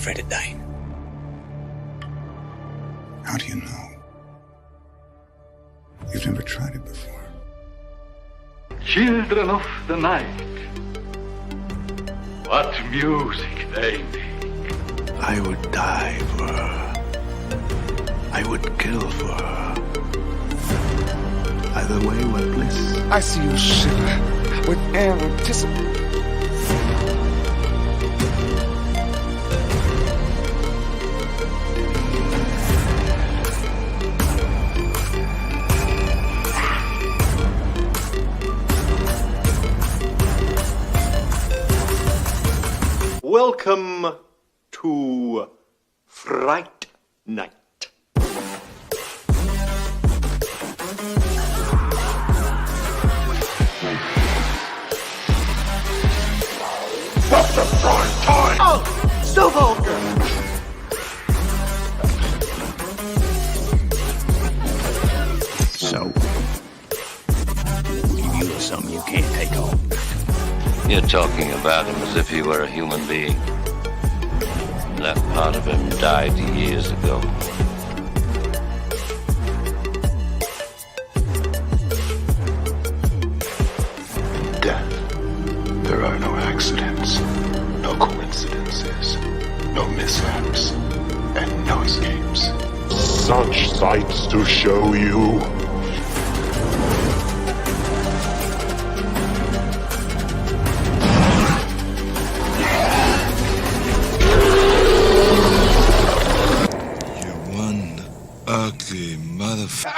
afraid of dying. How do you know? You've never tried it before. Children of the night, what music they make. I would die for her. I would kill for her. Either way were bliss. I see you shiver with anticipation. Welcome to Fright Night. What's the prime time? Oh, so vulgar! So, you know something you can't take home. You're talking about him as if he were a human being. That part of him died years ago. Death. There are no accidents, no coincidences, no mishaps, and no escapes. Such sights to show you. Ugly motherfucker.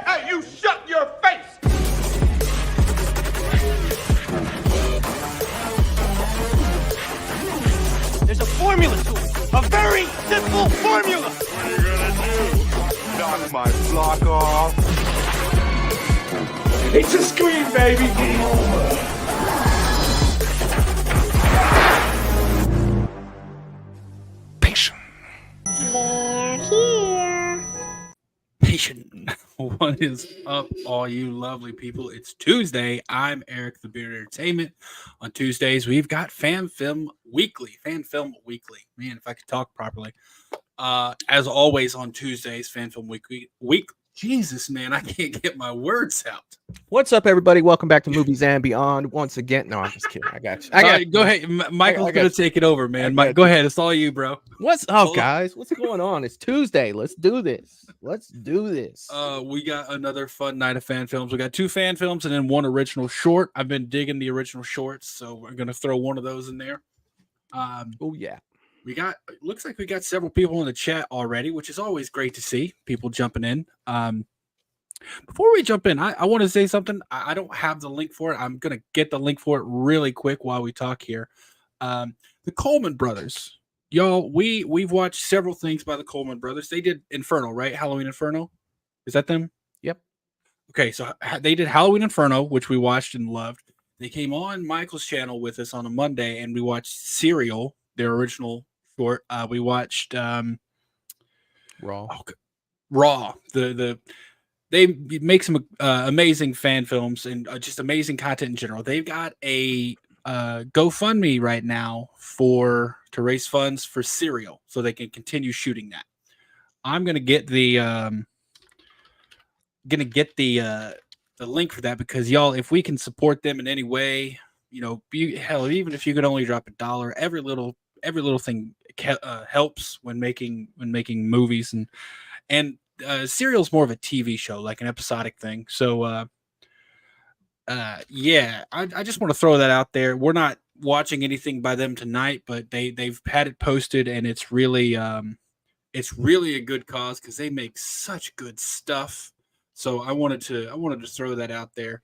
Hey, you shut your face! There's a formula to it. A very simple formula. What are you gonna do? Knock my block off? It's a scream, baby! Game over. Patient. They're here. Patient. What is up, all you lovely people? It's Tuesday. I'm Eric, the Beard Entertainment. On Tuesdays, we've got Fan Film Weekly. Man, if I could talk properly. As always on Tuesdays, Fan Film Weekly. Jesus, man, I can't get my words out. What's up, everybody? Welcome back to Movies and Beyond. Once again, no, I'm just kidding. I got you. Go ahead. Michael's going to take it over, man. Mike, go ahead. It's all you, bro. What's up, guys? What's going on? It's Tuesday. Let's do this. We got another fun night of fan films. We got 2 fan films and then 1 original short. I've been digging the original shorts, so we're going to throw one of those in there. Oh, yeah. Looks like we got several people in the chat already, which is always great to see people jumping in. Before we jump in, I want to say something. I don't have the link for it. I'm going to get the link for it really quick while we talk here. The Coleman Brothers, y'all, we've watched several things by the Coleman Brothers. They did Inferno, right? Halloween Inferno. Is that them? Yep. Okay. So they did Halloween Inferno, which we watched and loved. They came on Michael's channel with us on a Monday and we watched Serial, their original short. We watched Raw. Raw. They make some amazing fan films and just amazing content in general. They've got a GoFundMe right now to raise funds for Serial, so they can continue shooting that. I'm gonna get the link for that because y'all, if we can support them in any way, even if you could only drop $1, every little thing helps when making movies and Serial's more of a TV show, like an episodic thing. So I just want to throw that out there. We're not watching anything by them tonight, but they've had it posted and it's really a good cause because they make such good stuff. So I wanted to throw that out there.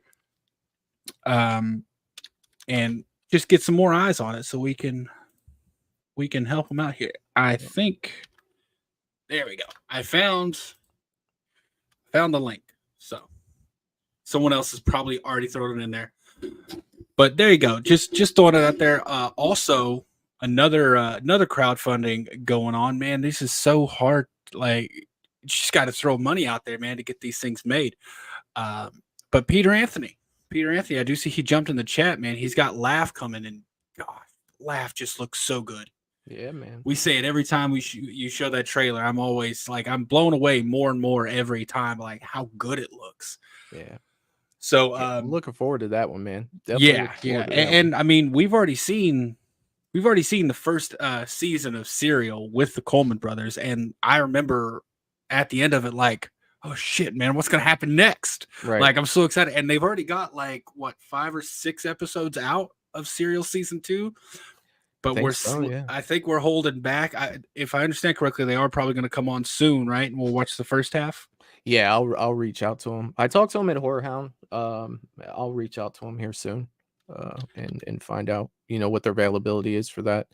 And just get some more eyes on it so we can help them out here. I think there we go. I found the link. So someone else has probably already thrown it in there. But there you go. Just throwing it out there. Also another crowdfunding going on, man. This is so hard. Like, you just got to throw money out there, man, to get these things made. But Peter Anthony, I do see he jumped in the chat, man. He's got Laugh coming, and gosh, Laugh just looks so good. Yeah, man. We say it every time you show that trailer. I'm always like, I'm blown away more and more every time, like how good it looks. Yeah. So I'm looking forward to that one, man. Definitely yeah, looking forward to that and one. I mean, we've already seen the first season of Serial with the Coleman brothers, and I remember at the end of it, like, oh shit, man, what's gonna happen next? Right. Like, I'm so excited, and they've already got like what 5 or 6 episodes out of Serial season 2. But I think we're holding back. If I understand correctly, they are probably going to come on soon, right? And we'll watch the first half. Yeah, I'll reach out to him. I talked to him at Horror Hound. I'll reach out to him here soon, and find out, what their availability is for that.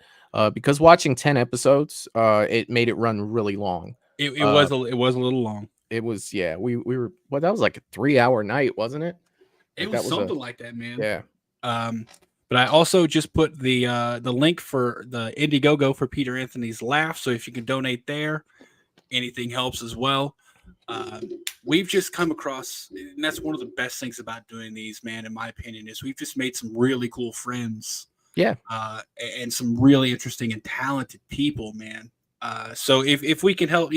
Because watching 10 episodes, it made it run really long. It was a little long. It was, yeah. We were that was like a 3-hour night, wasn't it? It was something like that, man. Yeah. But I also just put the link for the Indiegogo for Peter Anthony's Laugh. So if you can donate there, anything helps as well. We've just come across, and that's one of the best things about doing these, man, in my opinion, is we've just made some really cool friends. Yeah. And some really interesting and talented people, man. So if we can help,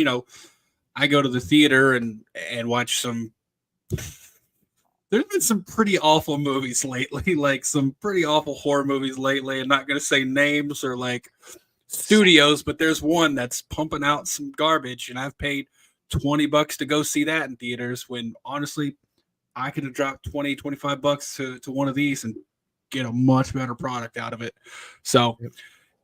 I go to the theater and watch some. There's been some pretty awful movies lately, like some pretty awful horror movies lately. I'm not going to say names or like studios, but there's one that's pumping out some garbage, and I've paid $20 to go see that in theaters when honestly I could have dropped $20-$25 to one of these and get a much better product out of it. So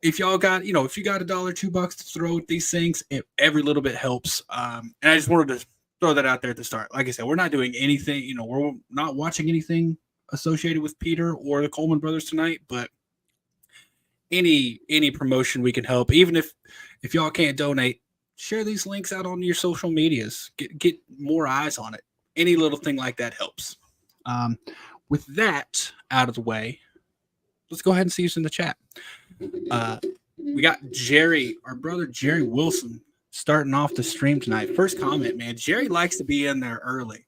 if y'all got, if you got $1, $2 to throw at these things, every little bit helps. And I just wanted to throw that out there at the start. Like I said, we're not doing anything, we're not watching anything associated with Peter or the Coleman brothers tonight, but any promotion we can help, even if y'all can't donate, share these links out on your social medias, get more eyes on it. Any little thing like that helps. With that out of the way, let's go ahead and see who's in the chat. We got Jerry, our brother Jerry Wilson, starting off the stream tonight. First comment, man. Jerry likes to be in there early.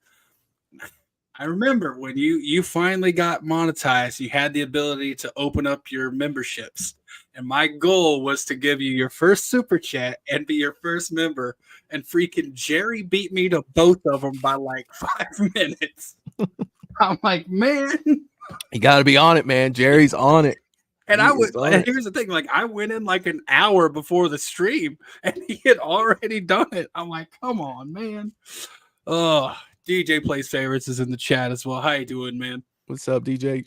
I remember when you finally got monetized, you had the ability to open up your memberships. And my goal was to give you your first super chat and be your first member. And freaking Jerry beat me to both of them by like 5 minutes. I'm like, man. You got to be on it, man. Jerry's on it. And here's the thing, like I went in like an hour before the stream and he had already done it. I'm like, come on, man. Oh, DJ Plays Favorites is in the chat as well. How you doing, man? What's up, DJ?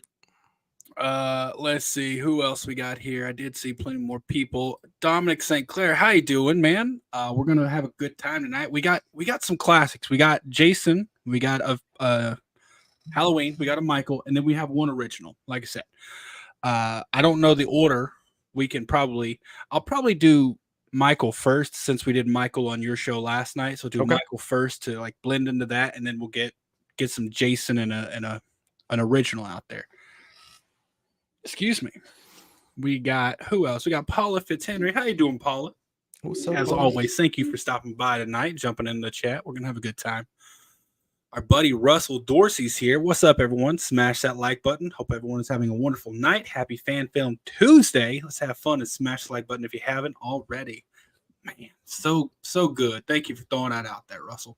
Let's see who else we got here. I did see plenty more people. Dominic St. Clair, how you doing, man? We're gonna have a good time tonight. We got some classics. We got Jason, we got a Halloween, we got a Michael, and then we have one original. Like I said. I don't know the order. I'll probably do Michael first since we did Michael on your show last night. So do Michael first to like blend into that, and then we'll get some Jason and an original out there. Excuse me. We got who else? We got Paula Fitzhenry. How you doing, Paula? What's up, As Paula? always, thank you for stopping by tonight, jumping in the chat. We're gonna have a good time. Our buddy Russell Dorsey's here. What's up, everyone? Smash that like button. Hope everyone is having a wonderful night. Happy Fan Film Tuesday. Let's have fun and smash the like button if you haven't already. Man, so good. Thank you for throwing that out there, Russell.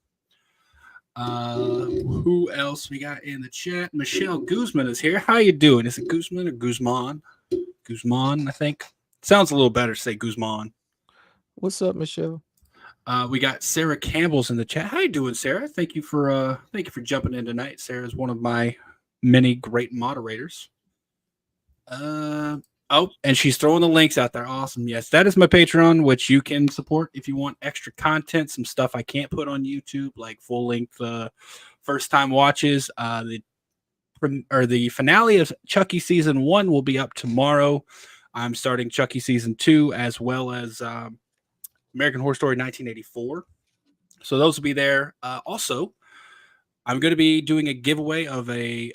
Who else we got in the chat? Michelle Guzman is here. How you doing? Is it Guzman or Guzman? Guzman, I think. Sounds a little better to say Guzman. What's up, Michelle? We got Sarah Campbell's in the chat. How you doing, Sarah? Thank you for jumping in tonight. Sarah is one of my many great moderators. And she's throwing the links out there. Awesome. Yes, that is my Patreon, which you can support if you want extra content, some stuff I can't put on YouTube, like full length first time watches. The finale of Chucky season 1 will be up tomorrow. I'm starting Chucky season 2 as well as American Horror Story 1984. So those will be there. Also, I'm going to be doing a giveaway of a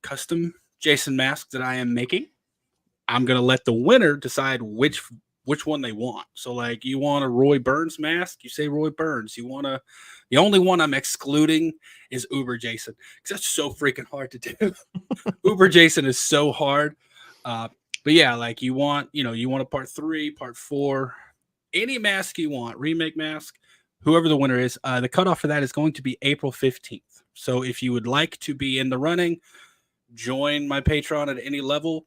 custom Jason mask that I am making. I'm going to let the winner decide which one they want. So like you want a Roy Burns mask, you say Roy Burns. The only one I'm excluding is Uber Jason because that's so freaking hard to do. Uber Jason is so hard. But yeah, like you want a part 3, part 4, any mask you want, remake mask, whoever the winner is. The cutoff for that is going to be April 15th. So if you would like to be in the running, join my Patreon at any level.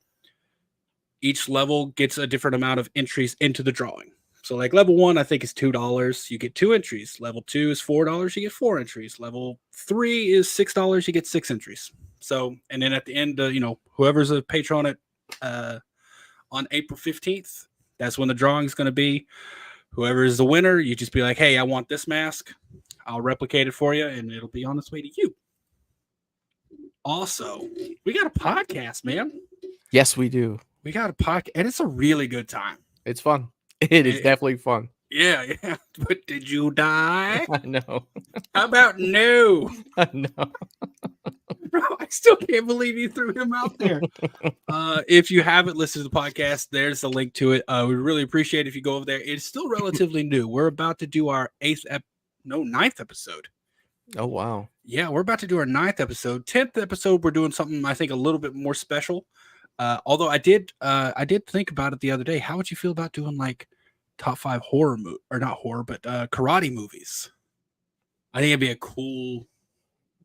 Each level gets a different amount of entries into the drawing. So like level 1, I think is $2. You get 2 entries. Level 2 is $4. You get 4 entries. Level 3 is $6. You get 6 entries. So, and then at the end, whoever's a patron at on April 15th, that's when the drawing is going to be. Whoever is the winner, you just be like, hey, I want this mask. I'll replicate it for you, and it'll be on its way to you. Also, we got a podcast, man. Yes, we do. We got a podcast, and it's a really good time. It's fun. It is definitely fun. Yeah. But did you die? I know. How about no? I know. Bro, I still can't believe you threw him out there. If you haven't listened to the podcast, there's the link to it. We really appreciate it if you go over there. It's still relatively new. We're about to do our 9th episode. Oh, wow. Yeah, we're about to do our 9th episode. 10th episode, we're doing something I think a little bit more special. Although I did think about it the other day. How would you feel about doing like top 5 horror karate movies? I think it'd be a cool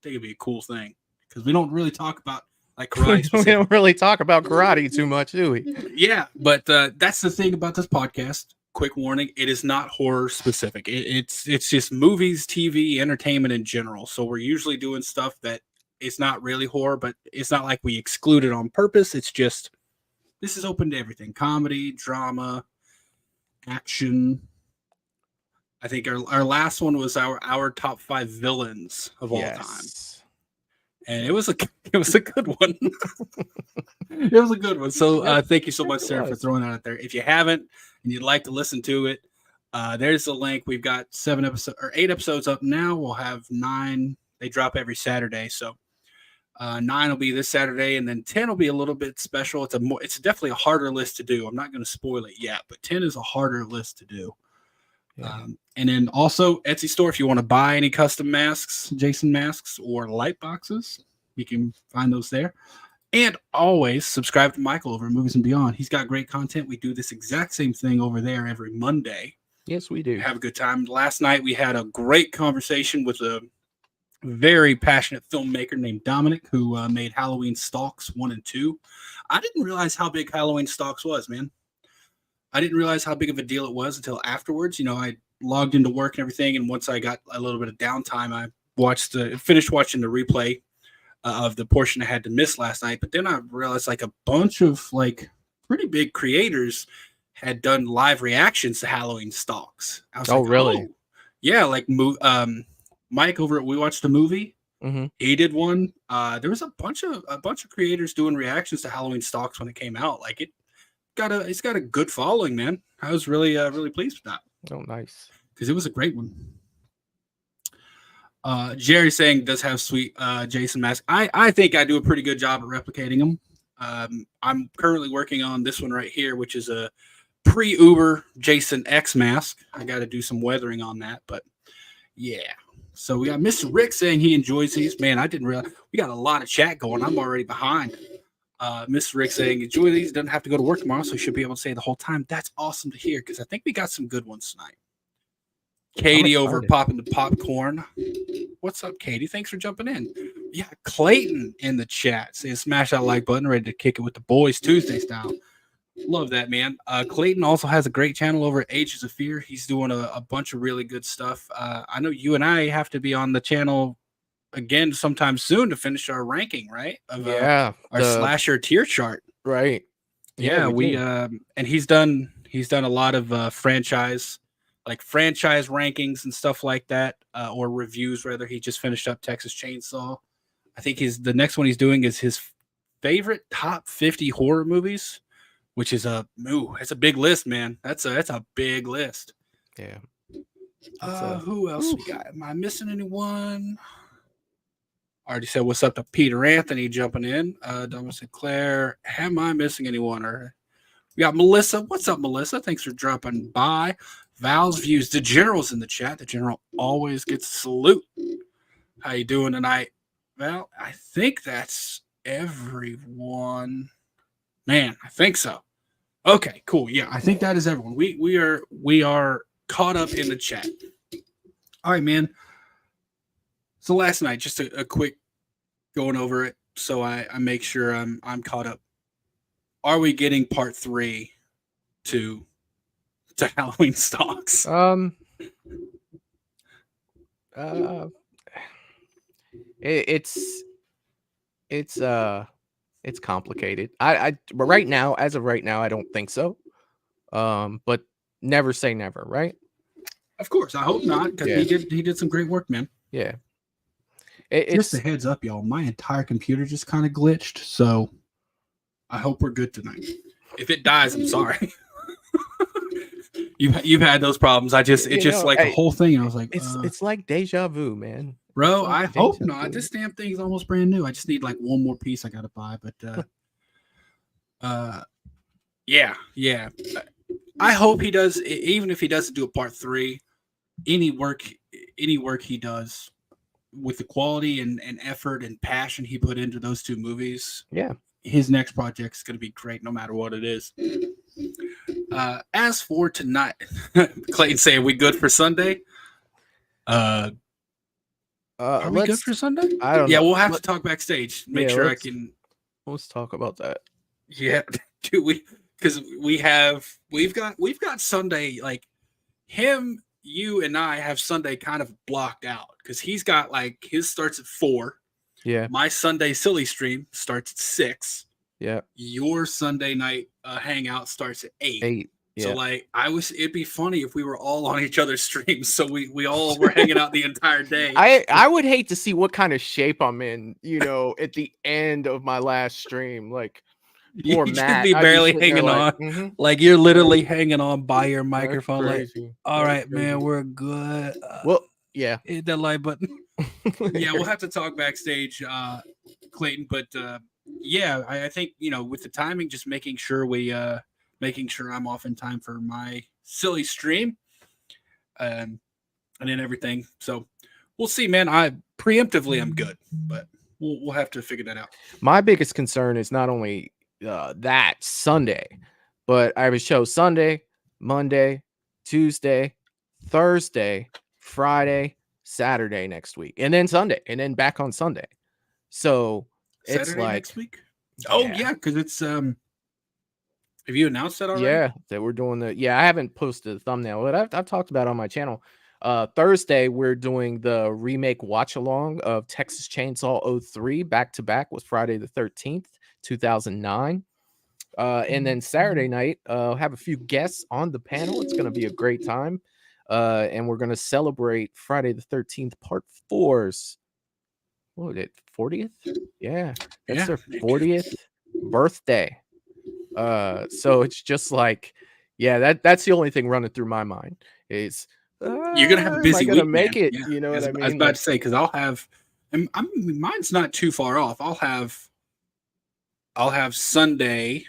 thing because we don't really talk about like karate. We don't really talk about karate too much, do we? Yeah, but that's the thing about this podcast. Quick warning: it is not horror specific. It's just movies, TV, entertainment in general. So we're usually doing stuff that it's not really horror, but it's not like we exclude it on purpose. It's just this is open to everything: comedy, drama, action. I think our last one was our top 5 villains of all time, and it was a good one. It was a good one. So thank you so much, Sarah, for throwing that out there. If you haven't and you'd like to listen to it, there's the link. We've got 8 episodes up now. We'll have 9. They drop every Saturday, so 9 will be this Saturday, and then 10 will be a little bit special. It's definitely a harder list to do. I'm not going to spoil it yet, but 10 is a harder list to do. Yeah. And then also Etsy store, if you want to buy any custom masks, Jason masks, or light boxes, you can find those there. And always subscribe to Michael over at Movies and Beyond. He's got great content. We do this exact same thing over there every Monday. Yes, we do. Have a good time. Last night we had a great conversation with a very passionate filmmaker named Dominic, who made Halloween Stalks 1 and 2. I didn't realize how big Halloween Stalks was, man. I didn't realize how big of a deal it was until afterwards. I logged into work and everything, and once I got a little bit of downtime, I finished watching the replay of the portion I had to miss last night. But then I realized like a bunch of like pretty big creators had done live reactions to Halloween Stalks. I was like, really? Oh. Yeah, like Mike over at We Watched the Movie. Mm-hmm. He did one. There was a bunch of creators doing reactions to Halloween Stalks when it came out. Like it's got a good following, man. I was really pleased with that. Oh, nice. Because it was a great one. Jerry saying does have sweet Jason mask. I think I do a pretty good job at replicating them. I'm currently working on this one right here, which is a pre-Uber Jason X mask. I got to do some weathering on that, but yeah. So we got Mr. Rick saying he enjoys these. Man, I didn't realize we got a lot of chat going. I'm already behind. Mr. Rick saying enjoy these. Doesn't have to go to work tomorrow, so he should be able to say the whole time. That's awesome to hear because I think we got some good ones tonight. Katie over popping the popcorn. What's up, Katie? Thanks for jumping in. Yeah, Clayton in the chat saying smash that like button, ready to kick it with the boys Tuesday style. Love that, man. Clayton also has a great channel over at Ages of Fear. He's doing a bunch of really good stuff. I know you and I have to be on the channel again sometime soon to finish our ranking, right? Of, our slasher tier chart. Right. Yeah, we and he's done a lot of franchise rankings and stuff like that, or reviews rather. He just finished up Texas Chainsaw. I think the next one he's doing is his favorite top 50 horror movies, which is it's a big list, man. That's a big list. Yeah. Who else we got? Am I missing anyone? I already said what's up to Peter Anthony jumping in. Donna Sinclair. Am I missing anyone? Or we got Melissa. What's up, Melissa? Thanks for dropping by. Val's views. The General's in the chat. The General always gets a salute. How you doing tonight, Val? I think that's everyone. Man, I think so. Okay, cool. Yeah, I think that is everyone. We are caught up in the chat. All right, man. So last night, just a quick going over it, so I make sure I'm caught up. Are we getting part 3 to Halloween stocks? It's complicated. But right now, as of right now, I don't think so. But never say never, right? Of course, I hope not, because he did some great work, man. Yeah. Just a heads up, y'all. My entire computer just kind of glitched, so I hope we're good tonight. If it dies, I'm sorry. You've had those problems. The whole thing. I was like, it's like deja vu, man. Bro, I hope not. This damn thing's almost brand new. I just need like one more piece I gotta buy. But yeah. I hope he does. Even if he doesn't do a part 3, any work he does with the quality and effort and passion he put into those 2 movies. Yeah, his next project is gonna be great, no matter what it is. As for tonight, Clayton saying we good for Sunday. Are we good for Sunday? I don't know. Yeah, we'll have to talk backstage. Make sure I can. Let's talk about that. Yeah, do we? Because we've got Sunday, like him, you, and I have Sunday kind of blocked out because he's got like his starts at 4. Yeah. My Sunday silly stream starts at 6. Yeah. Your Sunday night hangout starts at 8. 8. Yeah. So like it'd be funny if we were all on each other's streams, so we all were hanging out the entire day. I would hate to see what kind of shape I'm in, at the end of my last stream. Like, poor Matt, be barely hanging on. Mm-hmm. Like you're literally hanging on by your microphone. Like, all That's right, crazy. man, we're good. Well, yeah, hit that like button. Yeah, we'll have to talk backstage, Clayton. But yeah, I think with the timing, just making sure I'm off in time for my silly stream, and then everything. So we'll see, man. I'm good, but we'll have to figure that out. My biggest concern is not only that Sunday, but I have a show Sunday, Monday, Tuesday, Thursday, Friday, Saturday next week, and then Sunday, and then back on Sunday. So it's Saturday like next week. Oh yeah, because it's Have you announced that already? Yeah, that we're doing I haven't posted the thumbnail, but I've talked about it on my channel. Thursday, we're doing the remake watch along of Texas Chainsaw 03 back to back with Friday the 13th, 2009. And then Saturday night, have a few guests on the panel. It's going to be a great time. And we're going to celebrate Friday the 13th, part 4's. What was it? 40th? Yeah, that's their 40th birthday. So it's just like, that's the only thing running through my mind is you're gonna have a busy week. Make it, yeah. You know what I mean? I was about to say, because I'll have, mine's not too far off. I'll have Sunday,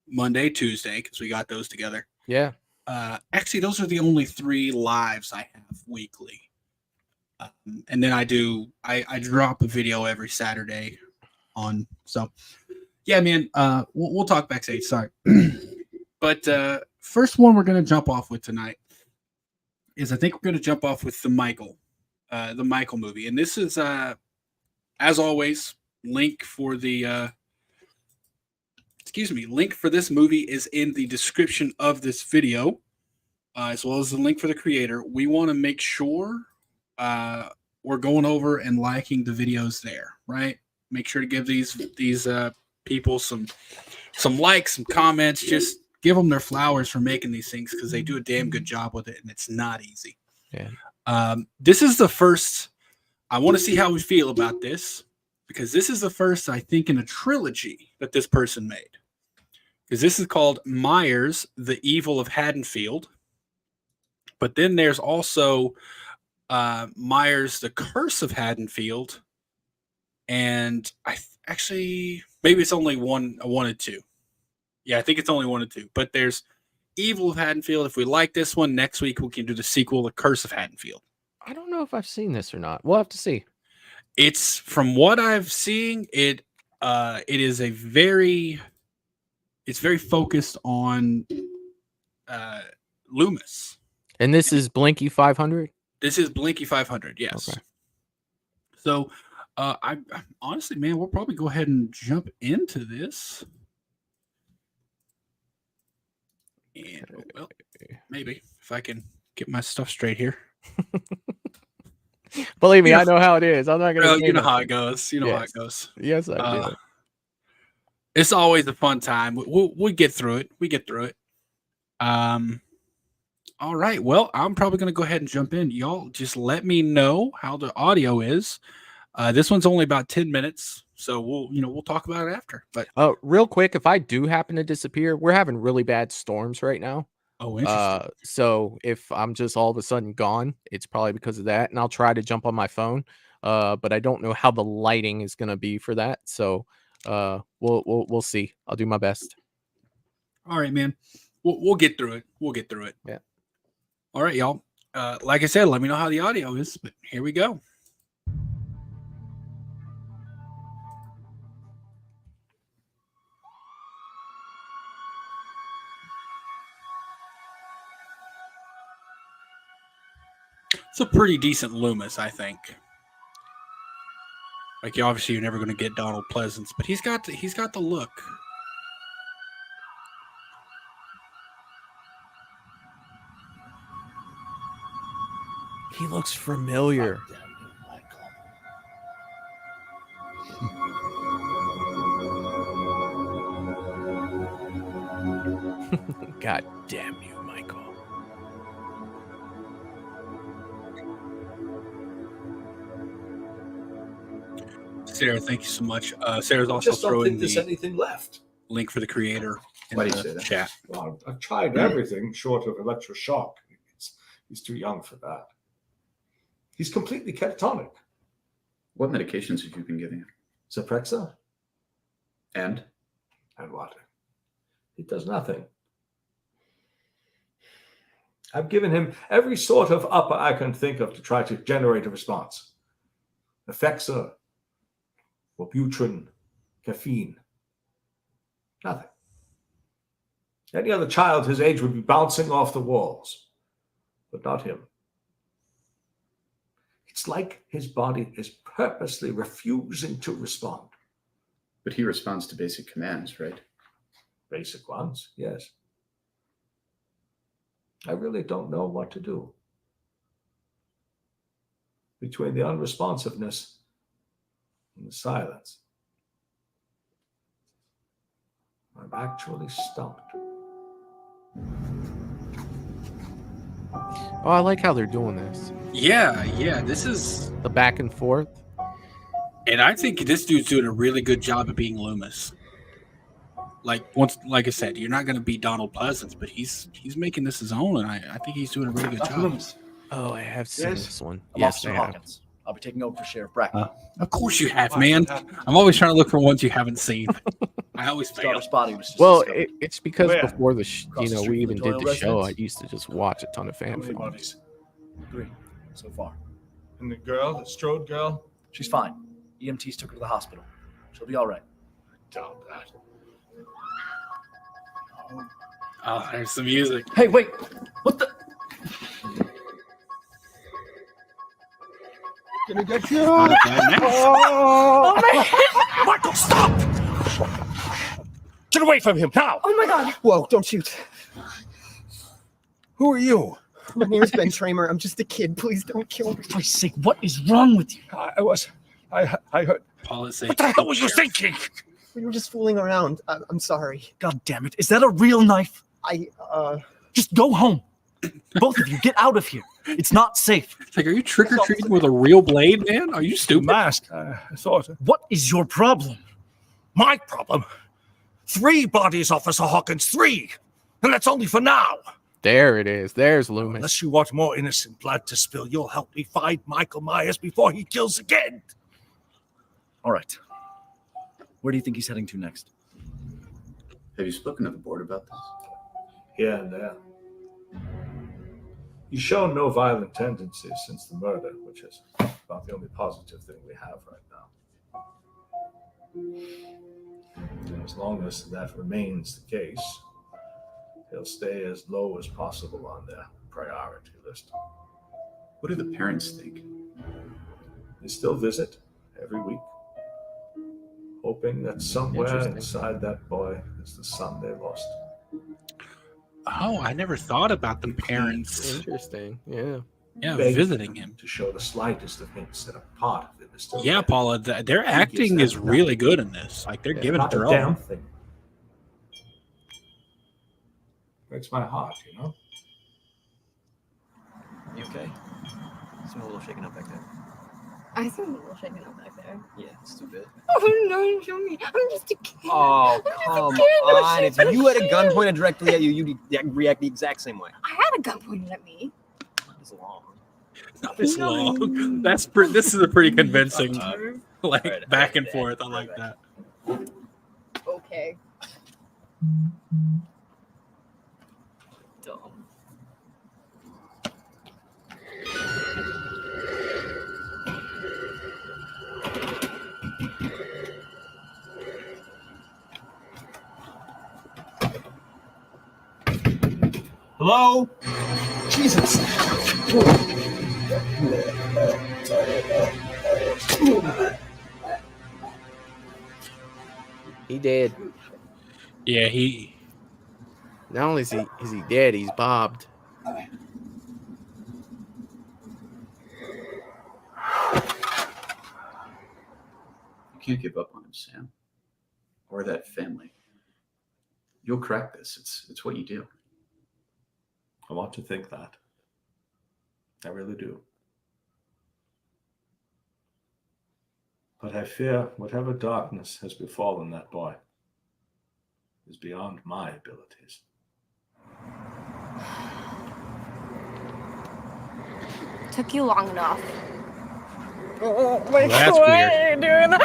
Monday, Tuesday, because we got those together. Yeah. Actually, those are the only 3 lives I have weekly. And then I drop a video every Saturday on. So yeah, man. We'll talk backstage. Sorry. But first one we're gonna jump off with tonight is, I think we're gonna jump off with the Michael movie, and this is as always, link for this movie is in the description of this video, as well as the link for the creator. We want to make sure we're going over and liking the videos there, right? Make sure to give these people some likes, some comments. Just give them their flowers for making these things, because they do a damn good job with it, and it's not easy. Yeah. This is the first. I want to see how we feel about this, because this is the first, I think, in a trilogy that this person made. Because this is called Myers, the Evil of Haddonfield. But then there's also Myers, the Curse of Haddonfield. And maybe it's only one and 2. Yeah, I think it's only 1 and 2. But there's Evil of Haddonfield. If we like this one, next week we can do the sequel, The Curse of Haddonfield. I don't know if I've seen this or not. We'll have to see. It's, from what I've seen, it is a very it's very focused on Loomis. And this is Blinky 500? This is Blinky 500, yes. Okay. So, I honestly, man, we'll probably go ahead and jump into this. And, well, maybe if I can get my stuff straight here. Believe me, I know how it is. I'm not going to. You know how it goes. You know how it goes. Yes, I do. It's always a fun time. We'll get through it. We get through it. All right. Well, I'm probably going to go ahead and jump in. Y'all just let me know how the audio is. This one's only about 10 minutes, so we'll talk about it after. But real quick, if I do happen to disappear, we're having really bad storms right now. Oh, interesting. So if I'm just all of a sudden gone, it's probably because of that. And I'll try to jump on my phone. But I don't know how the lighting is going to be for that. So we'll see. I'll do my best. All right, man. We'll get through it. We'll get through it. Yeah. All right, y'all. Like I said, let me know how the audio is. But here we go. It's a pretty decent Loomis, I think. Like, obviously, you're never going to get Donald Pleasance, but he's got the look. He looks familiar. God damn you, Michael. Sarah, thank you so much. Sarah's also Just don't throwing think there's anything left. link for the creator in Why do you say the that? chat. Well, I've tried everything short of electroshock. He's too young for that. He's completely catatonic. What medications have you been giving him? Zyprexa? And? And what? It does nothing. I've given him every sort of upper I can think of to try to generate a response. Effexor, Wellbutrin, caffeine. Nothing. Any other child his age would be bouncing off the walls, but not him. It's like his body is purposely refusing to respond. But he responds to basic commands, right? Basic ones, yes. I really don't know what to do. Between the unresponsiveness and the silence, I'm actually stumped. Oh, I like how they're doing this. Yeah, this is, The back and forth. and I think this dude's doing a really good job of being Loomis. Like I said, you're not going to be Donald Pleasance, but he's making this his own, and I think he's doing a really good job. Oh, I have seen Yes. this one. I'm Yes, Officer I have. Hawkins. I'll be taking over for Sheriff Brackett. Of course you have, man. I'm always trying to look for ones you haven't seen. I always His fail. daughter's body was just Well, discovered. it's because Where? before Across the street we from even the did Doyle the show, I residence. used to just watch a ton of How fan many films. bodies? 3 so far. And the girl, the Strode girl? She's fine. EMTs took her to the hospital. She'll be all right. Doubt that. Oh, there's the music. Hey, wait! What the? Gonna get you! Not a bad match. Michael, stop! Get away from him now! Oh my God! Whoa, don't shoot. Who are you? My name is Ben Tramer. I'm just a kid. Please don't kill me. For Christ's sake, what is wrong with you? I heard. Policy. What the hell was you thinking? We were just fooling around. I'm sorry. God damn it. Is that a real knife? Just go home. Both of you, get out of here. It's not safe. It's like, are you trick or treating with a real blade, man? Are you stupid? Mask. I thought. What is your problem? My problem? 3 bodies, Officer Hawkins, 3! And that's only for now. There it is. There's Loomis. Unless you want more innocent blood to spill, you'll help me find Michael Myers before he kills again. All right. Where do you think he's heading to next? Have you spoken to the board about this? Here and there. He's shown no violent tendencies since the murder, which is about the only positive thing we have right now. as long as that remains the case, he'll stay as low as possible on their priority list. What do the parents think? They still visit every week, hoping that somewhere Interesting. inside that boy is the son they lost. Oh, I never thought about the parents. Interesting. Yeah. Yeah, Begging visiting him. to show the slightest of hints that a part of him is still Yeah, there. Paula, their acting is really good in this. Like they're giving it Not their a damn all. thing. Breaks my heart, you know? You okay? Seem a little shaken up back there. I seem a little shaken up back there. Yeah, it's too bit. Oh no, show me. I'm just a kid. Oh, come on. If you had a gun pointed directly at you, you'd react the exact same way. I had a gun pointed at me. Not as long. Not this long. This is a pretty convincing, like Alright, back and alright, forth. I like that. Okay. Dumb. Hello? Jesus. He dead. Yeah, he. Not only is he dead, he's bobbed. You can't give up on him, Sam. Or that family. You'll crack this. It's what you do. I want to think that. I really do. But I fear whatever darkness has befallen that boy is beyond my abilities. Took you long enough. That's weird. Doing that?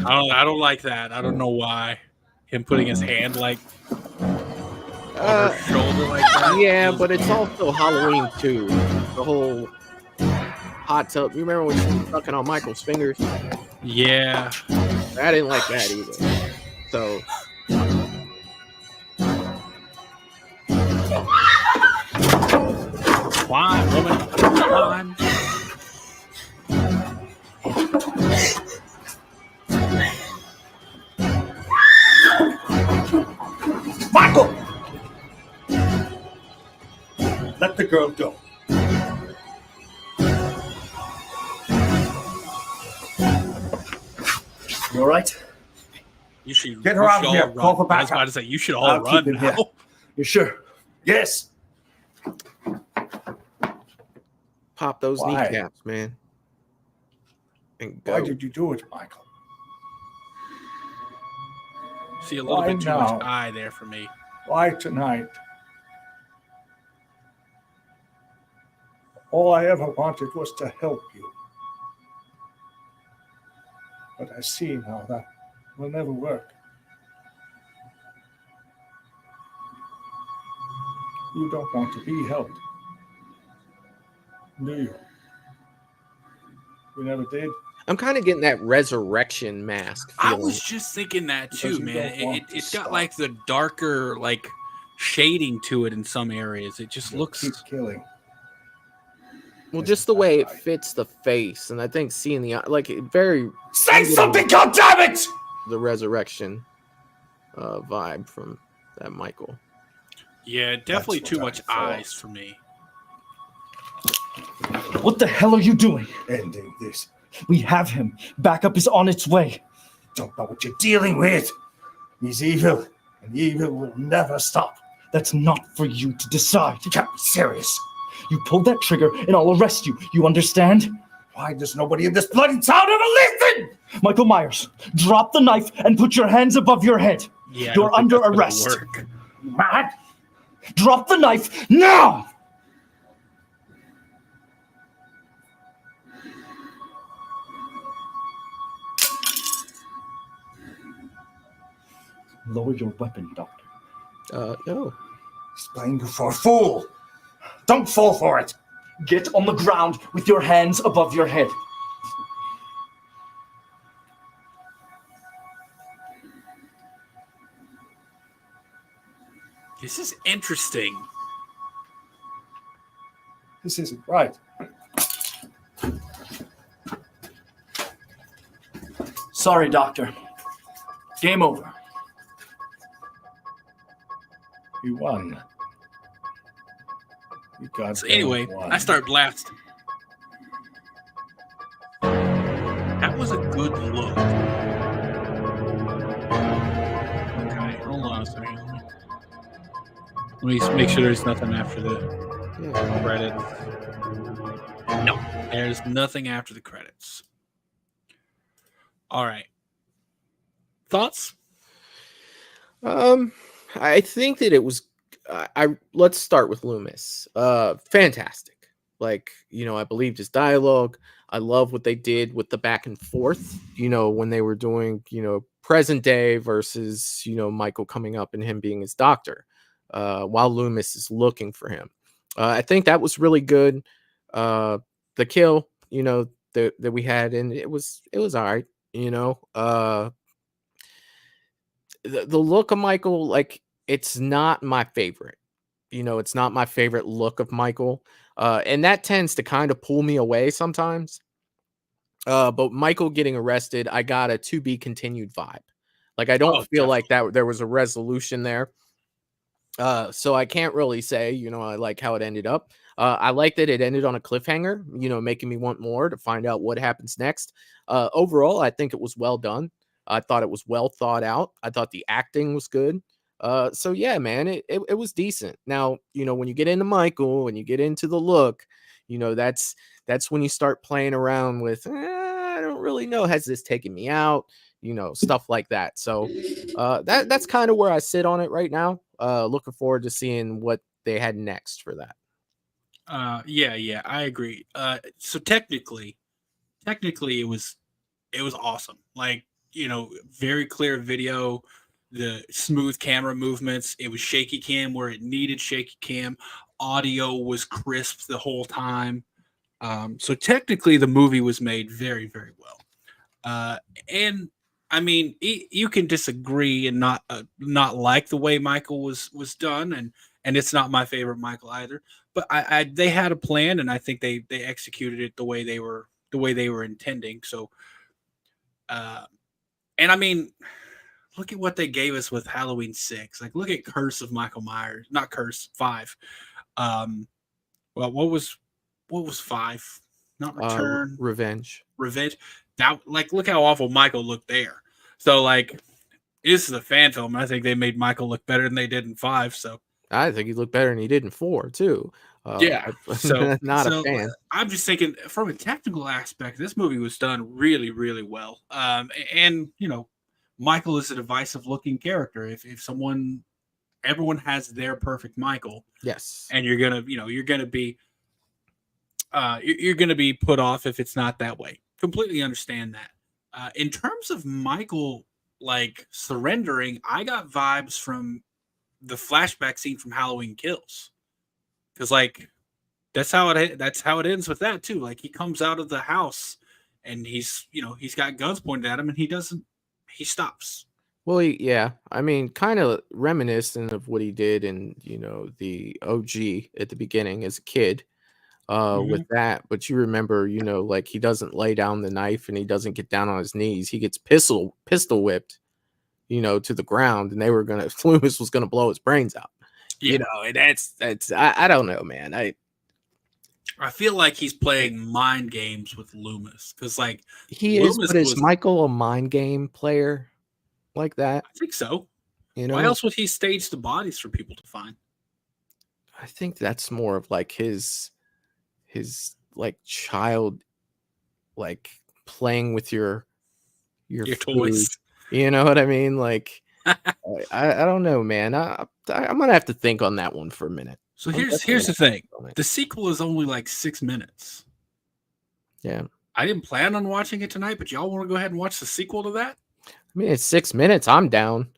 I don't like that. I don't know why. Him putting his hand like on her shoulder like that. Yeah, but it's also Halloween too. The whole hot tub. You remember when she was sucking on Michael's fingers? Yeah. I didn't like that either. So Climb, woman. Climb. Michael! Let the girl go. You all right? You should Get her you out should of here. all Call for run. I was backup. about to say you should all I'll run keep him here. now. You sure? Yes. pop those Why? kneecaps, man. And go. Why did you do it, Michael? See a little Why bit too now? much eye there for me. Why tonight? All I ever wanted was to help you. But I see now that will never work. You don't want to be helped, do you? You never did? I'm kind of getting that resurrection mask I feeling. was just thinking that Because too, you man. don't want to It's got stop. like the darker, like shading to it in some areas. It just You'll looks. keep killing. Well, just the way it fits the face, and I think seeing the like it very Say something, goddammit! the resurrection vibe from that Michael. Yeah, definitely That's too what much I eyes for me. What the hell are you doing? Ending this. We have him. Backup is on its way. Don't know what you're dealing with. He's evil, and evil will never stop. That's not for you to decide. You can't be serious. You pulled that trigger and I'll arrest you. You understand? Why does nobody in this bloody town ever listen? Michael Myers, drop the knife and put your hands above your head. Yeah, I You're don't think under that's gonna arrest. work. You mad? Drop the knife now! Lower your weapon, Doctor. No. He's playing you for a fool. Don't fall for it. Get on the ground with your hands above your head. This is interesting. This isn't right. Sorry, Doctor. Game over. You won. You goddamn So anyway, won. I start blasting. That was a good look. Okay, hold on a second. Let me make sure there's nothing after the credits. No, there's nothing after the credits. All right. Thoughts? I think that it was. Let's start with Loomis. Fantastic. Like, you know, I believed his dialogue. I love what they did with the back and forth. You know, when they were doing, you know, present day versus, you know, Michael coming up and him being his doctor, while Loomis is looking for him. I think that was really good. The kill, you know, that we had, and it was all right. You know, the look of Michael, like, it's not my favorite. You know, it's not my favorite look of Michael. And that tends to kind of pull me away sometimes. But Michael getting arrested, I got a to be continued vibe. Like, I don't feel like that there was a resolution there. So I can't really say, you know, I like how it ended up. I like that it ended on a cliffhanger, you know, making me want more to find out what happens next. Overall, I think it was well done. I thought it was well thought out. I thought the acting was good. So yeah, man, it was decent. Now, you know, when you get into Michael and you get into the look, you know, that's when you start playing around with, I don't really know, has this taken me out? You know, stuff like that. So that's kind of where I sit on it right now. Looking forward to seeing what they had next for that. Yeah, I agree. So technically it was awesome. Like, you know, very clear video, the smooth camera movements. It was shaky cam where it needed shaky cam. Audio was crisp the whole time. So technically the movie was made very, very well. And I mean, you can disagree and not like the way Michael was done, and it's not my favorite Michael either. But they had a plan, and I think they executed it the way they were intending. So, and I mean, look at what they gave us with Halloween 6. Like, look at Curse of Michael Myers, not Curse 5. Well, what was 5? Not Return. Revenge. That, like, look how awful Michael looked there. So, like, this is a fan film. I think they made Michael look better than they did in 5. So I think he looked better than he did in 4 too. Yeah. So not a fan. I'm just thinking from a technical aspect, this movie was done really, really well. And you know, Michael is a divisive looking character. If everyone has their perfect Michael. Yes. And you're gonna be put off if it's not that way. Completely understand that. In terms of Michael, like, surrendering, I got vibes from the flashback scene from Halloween Kills, because, like, that's how it ends with that too. Like, he comes out of the house and he's got guns pointed at him, and he stops. Well, yeah, I mean, kind of reminiscent of what he did in, you know, the OG at the beginning as a kid. With that, but you remember, you know, like, he doesn't lay down the knife and he doesn't get down on his knees. He gets pistol whipped, you know, to the ground, and Loomis was gonna blow his brains out. Yeah. You know, and that's I don't know, man. I feel like he's playing mind games with Loomis, because, like, he is, but is Michael a mind game player like that? I think so. You know, why else would he stage the bodies for people to find? I think that's more of like his like child, like, playing with your toys. You know what I mean? Like, I don't know, man. I'm gonna have to think on that one for a minute. So here's the thing. The sequel is only like 6 minutes. Yeah. I didn't plan on watching it tonight, but y'all want to go ahead and watch the sequel to that? I mean, it's 6 minutes. I'm down.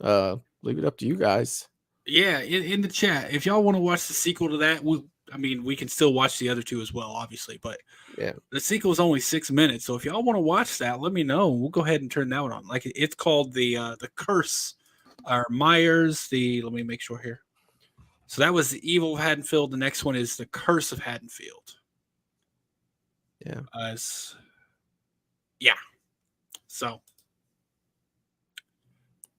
Leave it up to you guys. Yeah, in the chat, if y'all want to watch the sequel to that, we can still watch the other two as well, obviously. But yeah, the sequel is only 6 minutes, so if y'all want to watch that, let me know. We'll go ahead and turn that one on. Like, it's called the Curse, or Myers. Let me make sure here. So that was the Evil of Haddonfield. The next one is the Curse of Haddonfield. Yeah. Yeah. So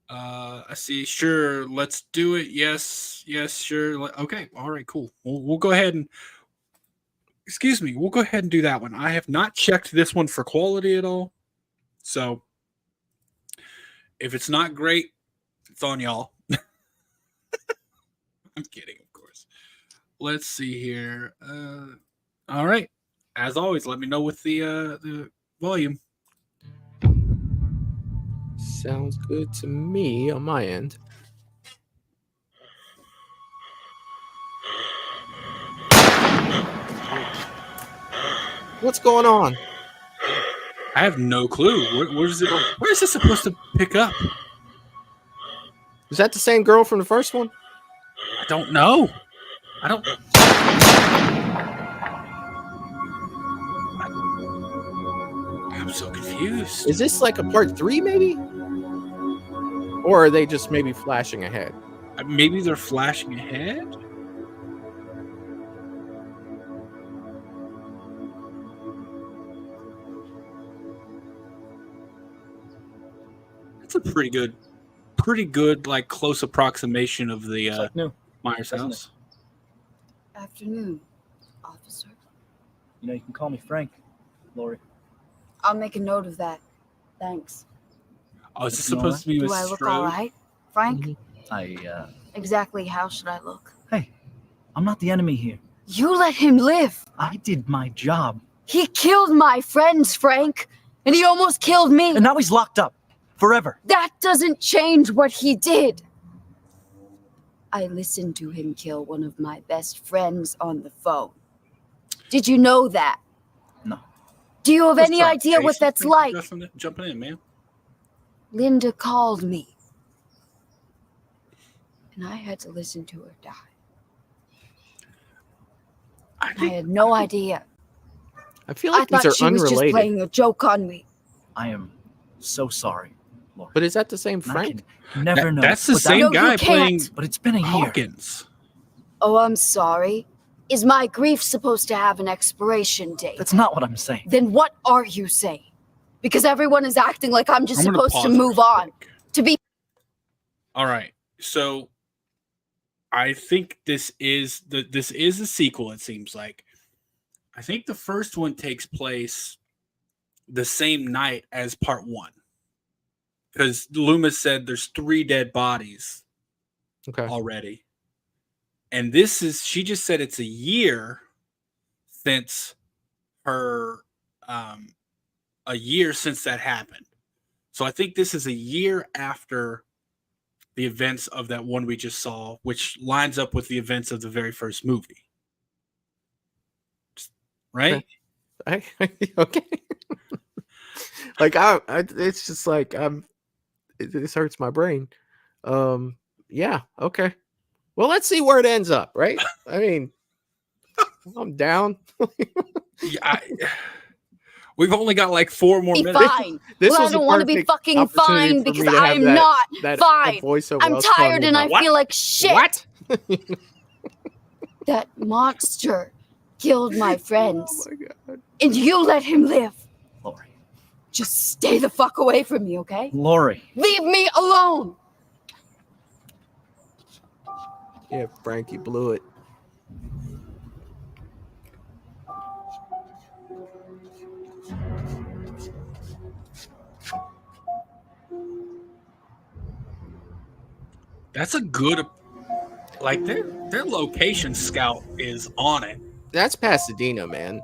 I see. Sure, let's do it. Yes, sure. Okay, all right, cool. We'll go ahead and we'll go ahead and do that one. I have not checked this one for quality at all. So if it's not great, it's on y'all. I'm kidding, of course. Let's see here. All right. As always, let me know with the volume. Sounds good to me on my end. What's going on? I have no clue. Where is this supposed to pick up? Is that the same girl from the first one? I don't know. I'm so confused. Is this like a part 3 maybe? Or are they just maybe flashing ahead? Maybe they're flashing ahead? That's a pretty good like close approximation of the Myers house. Afternoon, officer. You know, you can call me Frank, Lori. I'll make a note of that. Thanks. Oh, is this supposed to be Do Miss I look Strode? all right, Frank? Exactly how should I look? Hey, I'm not the enemy here. You let him live. I did my job. He killed my friends, Frank, and he almost killed me. And now he's locked up. Forever. That doesn't change what he did. I listened to him kill one of my best friends on the phone. Did you know that? No. Do you have any idea what that's like? Jumping in, man. Linda called me. And I had to listen to her die. I had no idea. I feel like I these thought are she was just unrelated. playing a joke on me. I am so sorry, Lori. But is that the same Frank? Never know. That's the But same No, you guy playing can't. But it's been a year. Hawkins. Oh, I'm sorry. Is my grief supposed to have an expiration date? That's not what I'm saying. Then what are you saying? Because everyone is acting like I'm just I'm gonna supposed to pause move real on. quick. To be All right. So I think this is a sequel, it seems like. I think the first one takes place the same night as part 1. Because Loomis said there's 3 dead bodies already. And she just said it's a year since since that happened. So I think this is a year after the events of that one we just saw, which lines up with the events of the very first movie. Right? Okay. Like it's just like this hurts my brain. Yeah, okay. Well, let's see where it ends up, right? I mean, I'm down. Yeah, we've only got like 4 more be minutes. fine. This Well, I was a don't want to be perfect fucking opportunity fine for because me to have I'm that- not that fine. voiceover. I'm I was telling tired you and I about. feel like shit. What? That monster killed my friends. Oh my god. And you let him live. Lori. Just stay the fuck away from me, okay? Lori. Leave me alone. Yeah, Frankie blew it. That's a good, like their location scout is on it. That's Pasadena, man.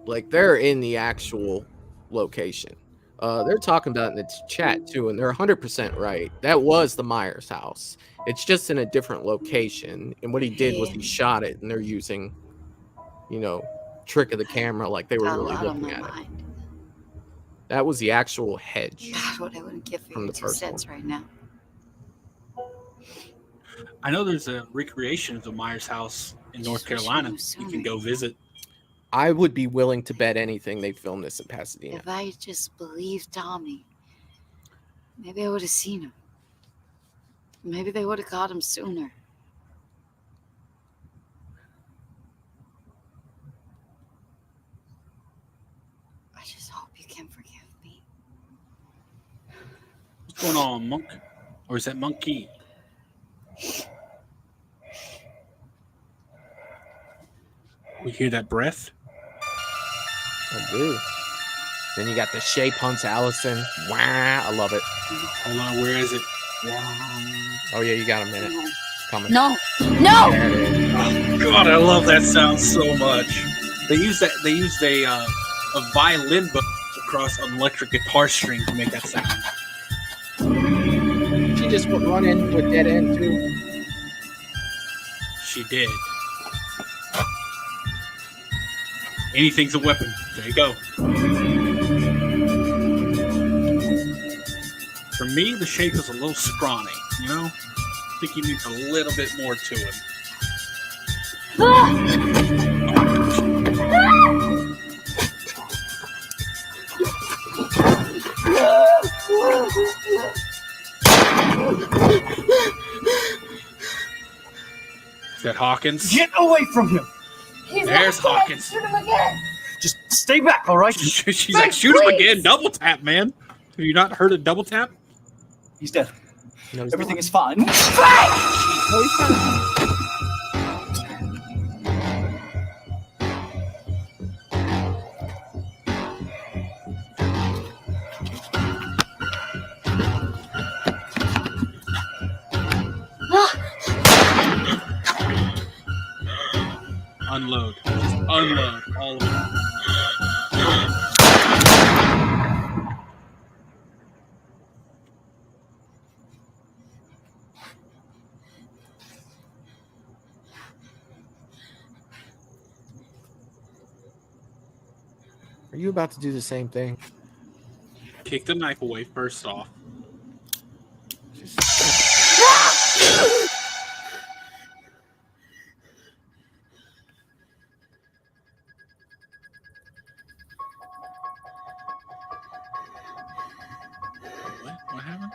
Like they're in the actual location. They're talking about it in the chat too, and they're 100% right. That was the Myers house. It's just in a different location. And what he did was he shot it, and they're using, trick of the camera, like they were Got a really lot on looking my at it. mind. That was the actual hedge. God, what I wouldn't give for From your the 2 first cents right now. I know there's a recreation of the Myers house in North Carolina. You can go visit. I would be willing to bet anything they filmed this in Pasadena. If I just believed Tommy, maybe I would have seen him. Maybe they would have caught him sooner. going on, monk? Or is that monkey? We hear that breath. I do. Then you got the shape hunts Allison. Wow, I love it. Hold on, where is it? Oh yeah, you got a minute. It's coming. No, no. There it is. Oh God, I love that sound so much. They used a violin bow across an electric guitar string to make that sound. She just went running with dead end too. She did. Anything's a weapon. There you go. For me, the shape is a little scrawny, you know? I think he needs a little bit more to him. Is that Hawkins? Get away from him! There's Hawkins. Shoot him again. Just stay back, all right? She's like, shoot him again. Double tap, man. Have you not heard of double tap? He's dead. No, he's Everything not. is fine. Unload. Just unload all of it. Are you about to do the same thing? Kick the knife away first off. What happened?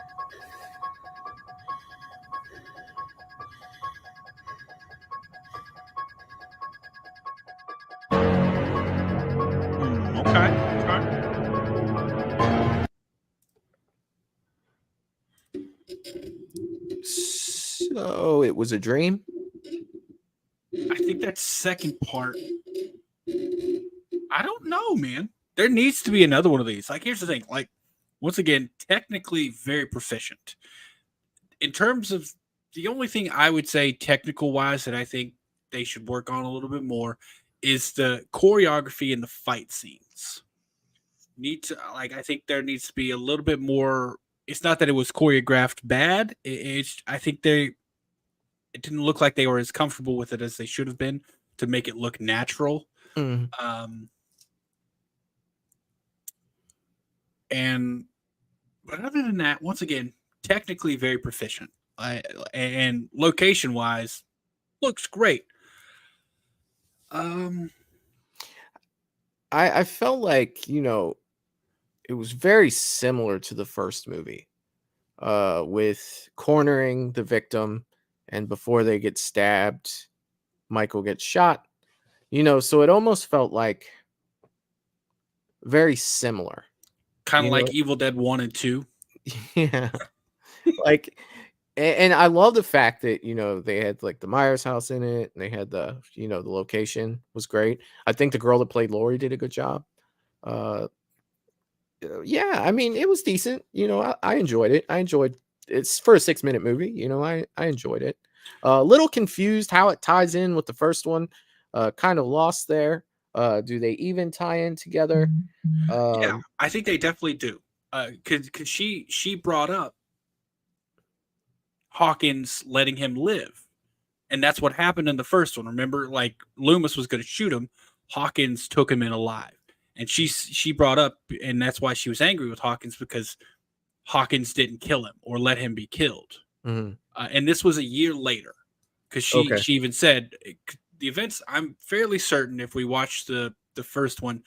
Okay. So it was a dream. I think that second part. I don't know, man. There needs to be another one of these. Like, here's the thing. Like, once again, technically very proficient. In terms of the only thing I would say technical wise that I think they should work on a little bit more is the choreography and the fight scenes. I think there needs to be a little bit more. It's not that it was choreographed bad. I think it didn't look like they were as comfortable with it as they should have been to make it look natural. Mm. But other than that, once again, technically very proficient. And location wise, looks great. I felt like, it was very similar to the first movie, with cornering the victim, and before they get stabbed, Michael gets shot. So it almost felt like very similar. Kind of like Evil Dead 1 and 2. Yeah. And I love the fact that, they had like the Myers house in it, and they had the location was great. I think the girl that played Lori did a good job. Yeah, I mean, it was decent. I enjoyed it. It's for a 6-minute movie. I enjoyed it. A little confused how it ties in with the first one. Kind of lost there. Do they even tie in together? Yeah, I think they definitely do. Because she brought up Hawkins letting him live, and that's what happened in the first one. Remember, like Loomis was going to shoot him, Hawkins took him in alive, and she brought up, and that's why she was angry with Hawkins, because Hawkins didn't kill him or let him be killed. Mm-hmm. And this was a year later, because she even said the events. I'm fairly certain if we watch the first one,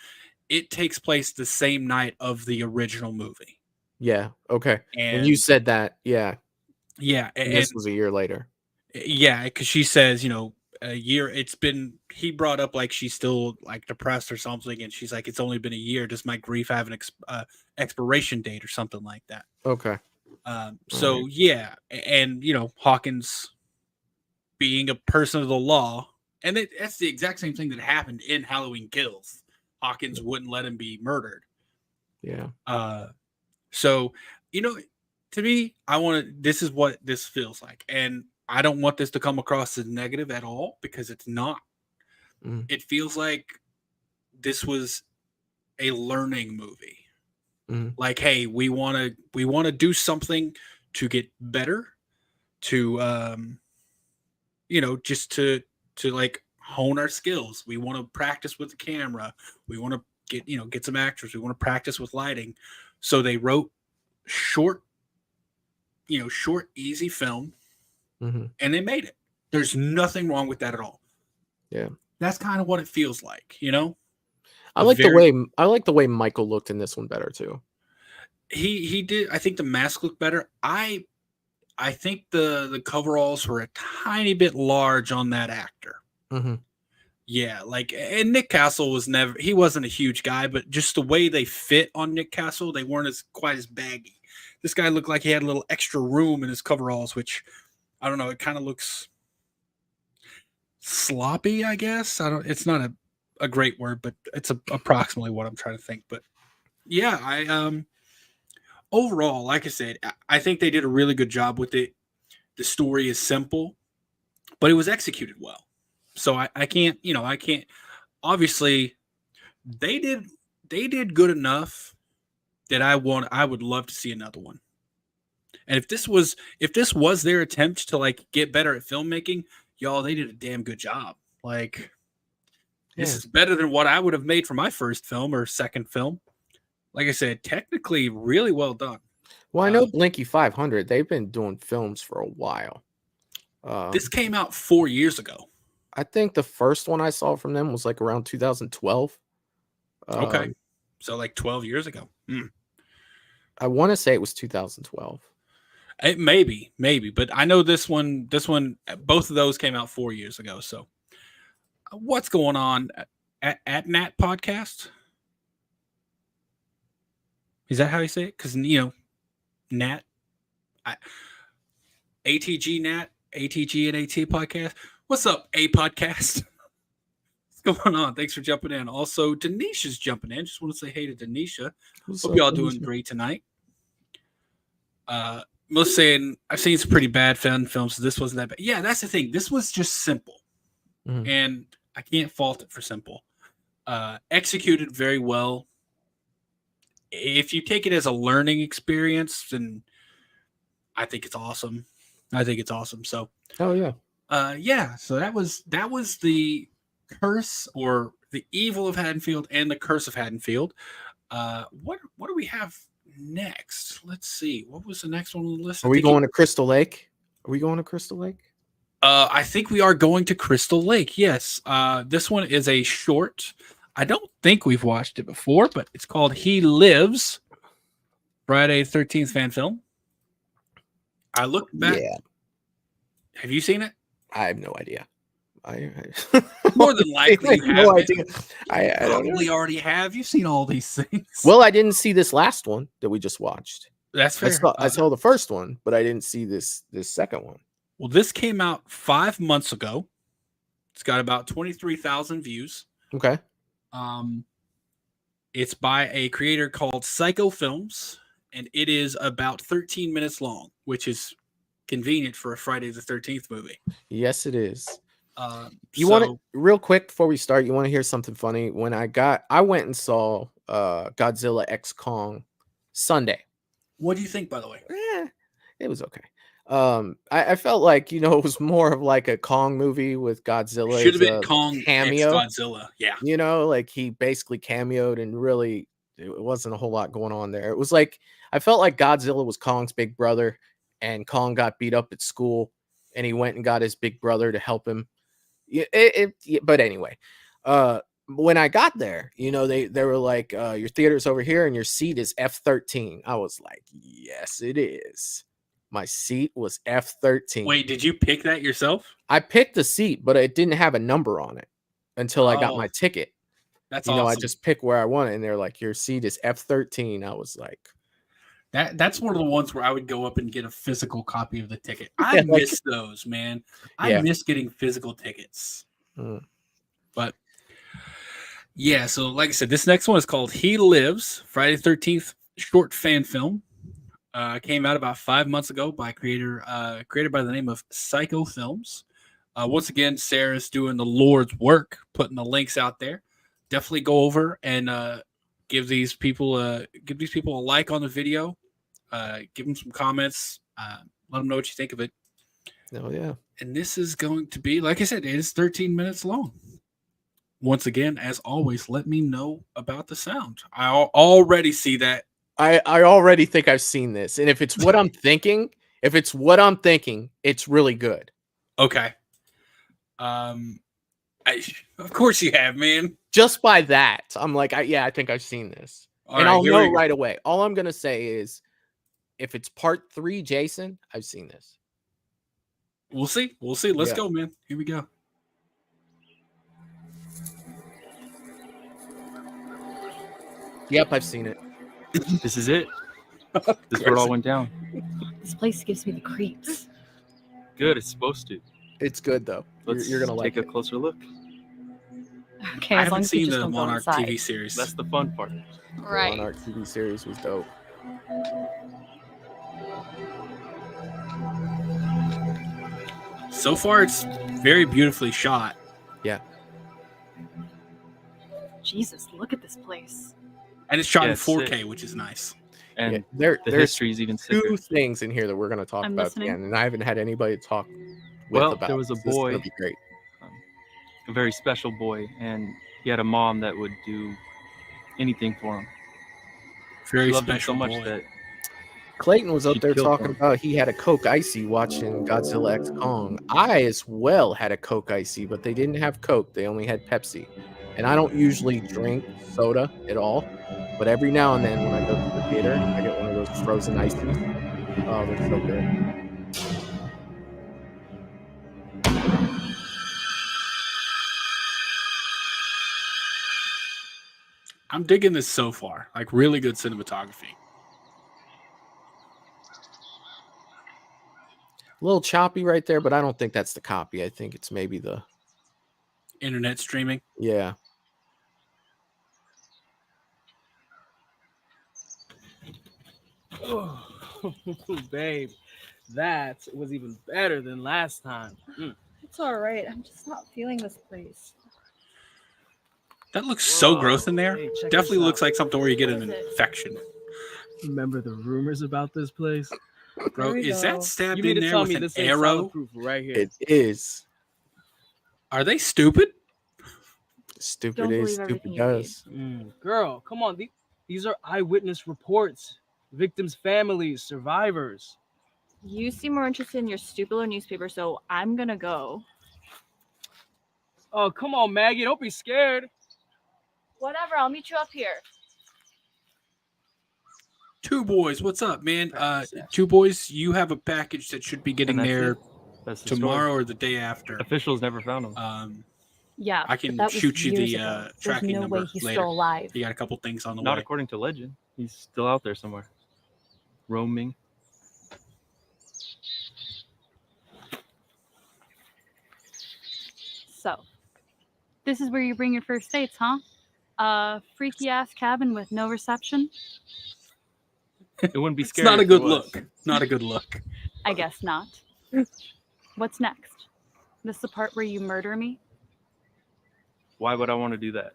it takes place the same night of the original movie. Yeah. Okay. And when you said that, yeah. Yeah. And this was a year later. Yeah. Because she says, a year, he brought up like she's still like depressed or something. And she's like, it's only been a year. Does my grief have an expiration date or something like that? Okay. So yeah, and Hawkins being a person of the law, and that's the exact same thing that happened in Halloween Kills. Hawkins wouldn't let him be murdered. Yeah. So to me, this is what this feels like, and I don't want this to come across as negative at all because it's not. It feels like this was a learning movie. Like, hey, we want to do something to get better, to just to like hone our skills. We want to practice with the camera. We want to get some actors. We want to practice with lighting. So they wrote short, easy film, and they made it. There's nothing wrong with that at all. Yeah, that's kind of what it feels like. I like the way Michael looked in this one better too. He did. I think the mask looked better. I think the coveralls were a tiny bit large on that actor. Yeah, and Nick Castle he wasn't a huge guy, but just the way they fit on Nick Castle, they weren't quite as baggy. This guy looked like he had a little extra room in his coveralls, which I don't know. It kind of looks sloppy, I guess. It's not a great word, but it's approximately what I'm trying to think. But yeah, I overall, like I said, I think they did a really good job with it. The story is simple, but it was executed well. So I can't, obviously they did good enough that I would love to see another one. And if this was their attempt to get better at filmmaking, y'all, they did a damn good job. This is better than what I would have made for my first film or second film. Like I said, technically really well done. Well, I know Blinky 500, they've been doing films for a while. This came out 4 years ago. I think the first one I saw from them was around 2012. Okay. So 12 years ago. I want to say it was 2012. It maybe, but I know this one, both of those came out 4 years ago. So what's going on at Nat Podcast? Is that how you say it? Because, Nat, ATG Nat, ATG and AT Podcast. What's up, A Podcast? What's going on? Thanks for jumping in. Also, Denisha's jumping in. Just want to say hey to Denisha. Hope y'all doing great tonight. Most saying I've seen some pretty bad films, so this wasn't that bad. Yeah, that's the thing. This was just simple, and I can't fault it for simple. Executed very well. If you take it as a learning experience, then I think it's awesome. So, oh yeah. Yeah, so that was the curse or the evil of Haddonfield and the curse of Haddonfield. What do we have next? Let's see. What was the next one on the list? Are we going to Crystal Lake? I think we are going to Crystal Lake. Yes. This one is a short. I don't think we've watched it before, but it's called He Lives. Friday the 13th fan film. I looked back. Yeah. Have you seen it? I have no idea. More than likely, you have no idea. I probably already have. You've seen all these things. Well, I didn't see this last one that we just watched. That's fair. I saw the first one, but I didn't see this second one. Well, this came out 5 months ago. It's got about 23,000 views. Okay. It's by a creator called Psycho Films, and it is about 13 minutes long, which is convenient for a Friday the 13th movie. Yes, it is. You want to real quick before we start? You want to hear something funny? When I went and saw Godzilla X Kong Sunday. What do you think, by the way? It was okay. I felt like it was more of like a Kong movie with Godzilla. Should have been Kong cameo. X Godzilla. Yeah. He basically cameoed and really it wasn't a whole lot going on there. It was like I felt like Godzilla was Kong's big brother, and Kong got beat up at school, and he went and got his big brother to help him. But anyway, when I got there, they were like, your theater's over here and your seat is F13. I was like, yes, it is. My seat was F13. Wait, did you pick that yourself? I picked the seat, but it didn't have a number on it until I got my ticket. That's awesome. I just picked where I wanted, and they're like, your seat is F13. I was like, That's one of the ones where I would go up and get a physical copy of the ticket. I miss those, man. I miss getting physical tickets. But yeah, so like I said, this next one is called He Lives, Friday the 13th short fan film. Came out about 5 months ago by creator by the name of Psycho Films. Once again, Sarah's doing the Lord's work, putting the links out there. Definitely go over and give these people a like on the video. Give them some comments. Let them know what you think of it. Oh yeah. And this is going to be, like I said, it is 13 minutes long. Once again, as always, let me know about the sound. I already see that. I already think I've seen this, and if it's what I'm thinking, it's really good. Okay. Of course you have, man. Just by that, I'm like, I think I've seen this, and I'll know right away. All I'm gonna say is, if it's part 3, Jason, I've seen this. We'll see. Let's go, man. Here we go. Yep, I've seen it. This is it. This is where it all went down. This place gives me the creeps. Good. It's supposed to. It's good though. You're gonna like take a closer look. Okay, I as long haven't as we seen just the don't go Monarch inside. TV series. That's the fun part. Right. Monarch TV series was dope. So far, it's very beautifully shot. Yeah. Jesus, look at this place. And it's shot in it's 4K, sick. which is nice. And the the history is even sicker. 2 things in here that we're going to talk I'm about listening. again, and I haven't had anybody to talk with Well, about. there was a This is boy, gonna be great. a very special boy, and he had a mom that would do anything for him. Very She loved him special so much boy. that Clayton was up She'd there kill talking for him. about he had a Coke Icy watching Godzilla X Kong. I as well had a Coke Icy, but they didn't have Coke. They only had Pepsi. And I don't usually drink soda at all, but every now and then when I go to the theater, I get one of those frozen ices. Oh, they're so good. I'm digging this so far. Like, really good cinematography. A little choppy right there, but I don't think that's the copy. I think it's maybe the Internet streaming. yeah. Oh, babe, that was even better than last time. It's all right. I'm just not feeling this place. That looks so gross in there. Hey, check Definitely this looks out. like something where you get an What is it? infection. Remember the rumors about this place? Bro, There we is go. that stabbed You mean in to there tell with me an this ain't arrow? solid proof right here? It is. Are they stupid? Stupid Don't is, believe stupid everything you read. does. Girl, come on. These are eyewitness reports. Victims' families, survivors. You seem more interested in your stupid little newspaper, so I'm gonna go. Oh, come on, Maggie. Don't be scared. Whatever, I'll meet you up here. Two boys, what's up, man? Two boys, you have a package that should be getting And that's there it. That's the tomorrow story. or the day after. Officials never found him. Yeah, I but can that was shoot you years the ago. There's tracking no number way he's later. still alive. You got a couple things on the Not way. according to legend. He's still out there somewhere, roaming. So, this is where you bring your first dates, huh? Freaky ass cabin with no reception? It wouldn't be It's scary. not a if good it was. look. Not a good look. I guess not. What's next? This the part where you murder me? Why would I want to do that?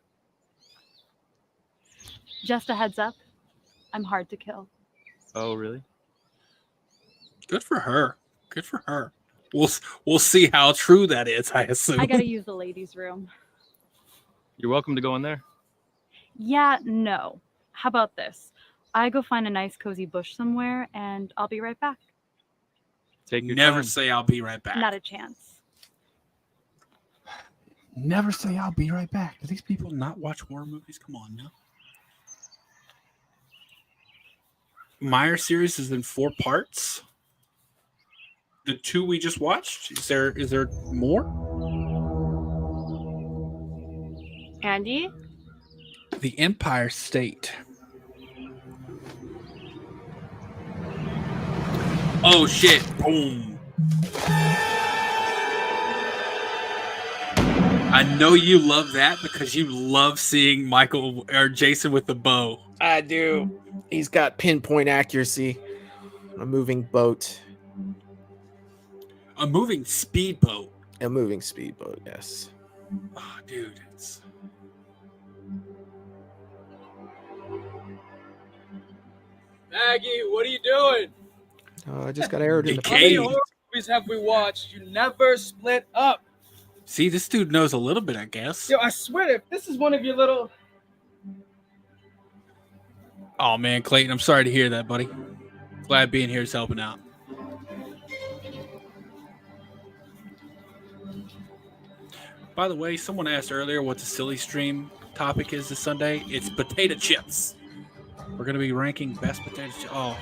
Just a heads up, I'm hard to kill. Oh, really? Good for her. Good for her. We'll see how true that is, I assume. I gotta use the ladies' room. You're welcome to go in there. Yeah, no. How about this? I go find a nice cozy bush somewhere and I'll be right back. Take your Never time. say I'll be right back. Not a chance. Never say I'll be right back. Do these people not watch horror movies? Come on now. Meyer series is in 4 parts. The 2 we just watched. Is there more? Andy? The Empire State. Oh shit! Boom! I know you love that because you love seeing Michael or Jason with the bow. I do. He's got pinpoint accuracy. A moving boat. A moving speedboat. A moving speedboat, yes. Oh, dude. It's... Maggie, what are you doing? I just got aired in the How many face. horror movies have we watched? You never split up. See, this dude knows a little bit, I guess. Yo, I swear, if this is one of your little... Oh, man, Clayton, I'm sorry to hear that, buddy. Glad being here is helping out. By the way, someone asked earlier what the silly stream topic is this Sunday. It's potato chips. We're going to be ranking best potato chips. Oh.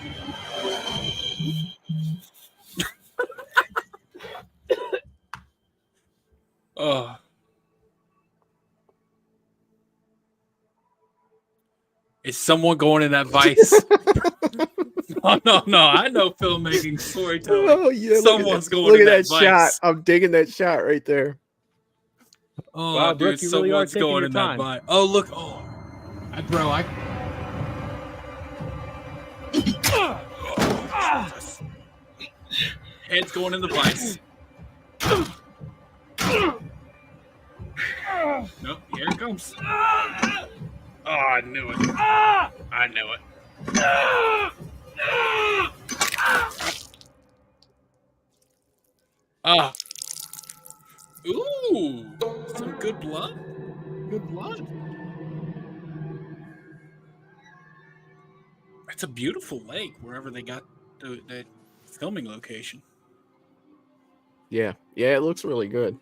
Oh. Is someone going in that vice? No. I know filmmaking, storytelling. Oh, yeah, Someone's going look in at that vice. shot. I'm digging that shot right there. Oh, Wow, dude, Brooke, you really are someone's taking going your in that time. vice. Oh, look. Oh. Head's going in the vice. Nope, here it comes. Oh, I knew it. I knew it. Ah. Ooh, some good blood. Good blood. It's a beautiful lake wherever they got the filming location. Yeah, it looks really good.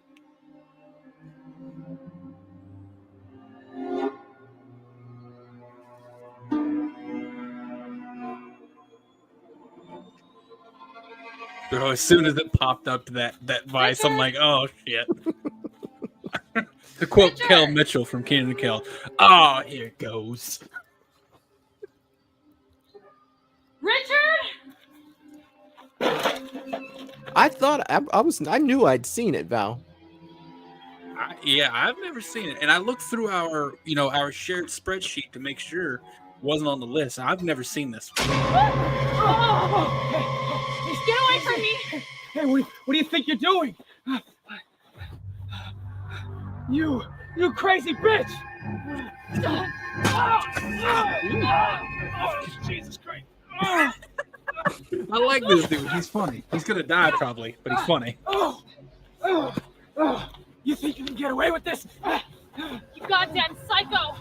Bro, as soon as it popped up to that vice, I'm like, oh shit. To quote Kel Mitchell from Kenan and Kel, oh, here it goes. Richard! I thought I knew I'd seen it, Val. Yeah, I've never seen it, and I looked through our shared spreadsheet to make sure it wasn't on the list. I've never seen this one. Get away from me! Hey, what do you think you're doing? You crazy bitch! Jesus Christ. I like this dude. He's funny. He's gonna die probably, but he's funny. You think you can get away with this? You goddamn psycho!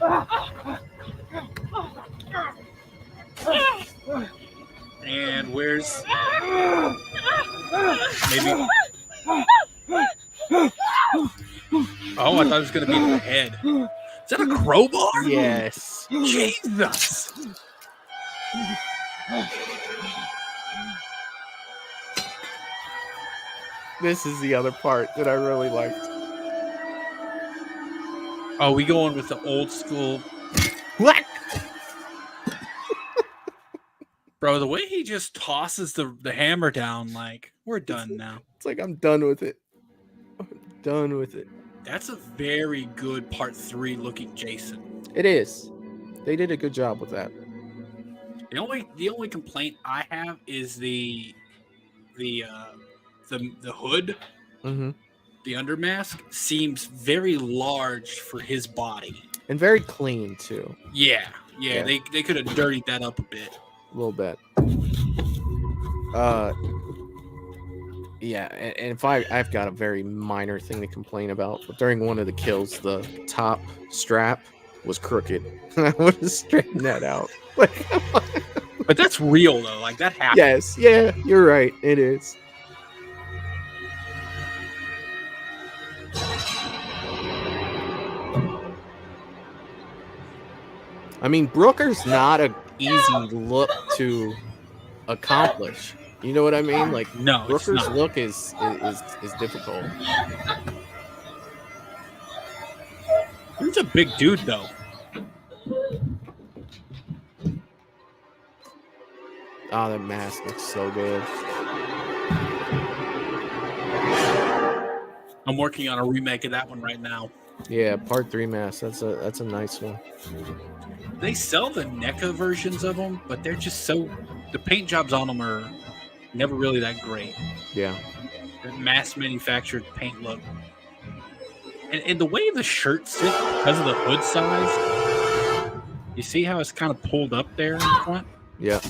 And where's maybe? Oh, I thought it was gonna be the head. Is that a crowbar? Yes. Jesus. This is the other part that I really liked. Oh, we going with the old school. What? Bro, the way he just tosses the hammer down, like, we're done now. It's like I'm done with it. I'm done with it. That's a very good part 3 looking Jason. It is. They did a good job with that. The only complaint I have is the hood, Mm-hmm. the undermask seems very large for his body. And very clean too. Yeah. They could have dirtied that up a bit. A little bit. Yeah, and if I've got a very minor thing to complain about, but during one of the kills, the top strap was crooked. I would have straightened that out. Like, but that's real though. Like that happened. Yes, yeah, you're right. It is. I mean, Brooker's not an easy look to accomplish. You know what I mean? Like, no, Brooker's look is difficult. He's a big dude, though. Oh, that mask looks so good. I'm working on a remake of that one right now. Yeah, part 3 mask. That's a nice one. They sell the NECA versions of them, but they're just so the paint jobs on them are never really that great. Yeah. That mass manufactured paint look. And the way the shirt sits because of the hood size, you see how it's kind of pulled up there in the front? Yeah.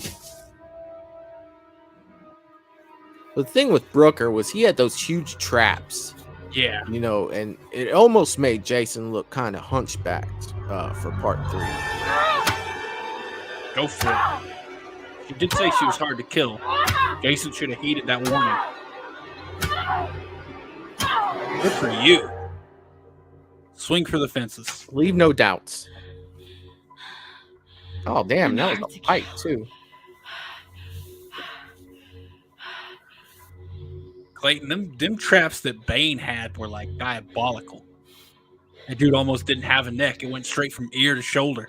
The thing with Brooker was he had those huge traps. Yeah. You know, and it almost made Jason look kind of hunchbacked for part 3. Go for it. She did say she was hard to kill. Jason should have heeded that warning. Good for you. Swing for the fences. Leave no doubts. Oh, damn. That was a fight, too. Clayton, them traps that Bane had were like diabolical. That dude almost didn't have a neck. It went straight from ear to shoulder.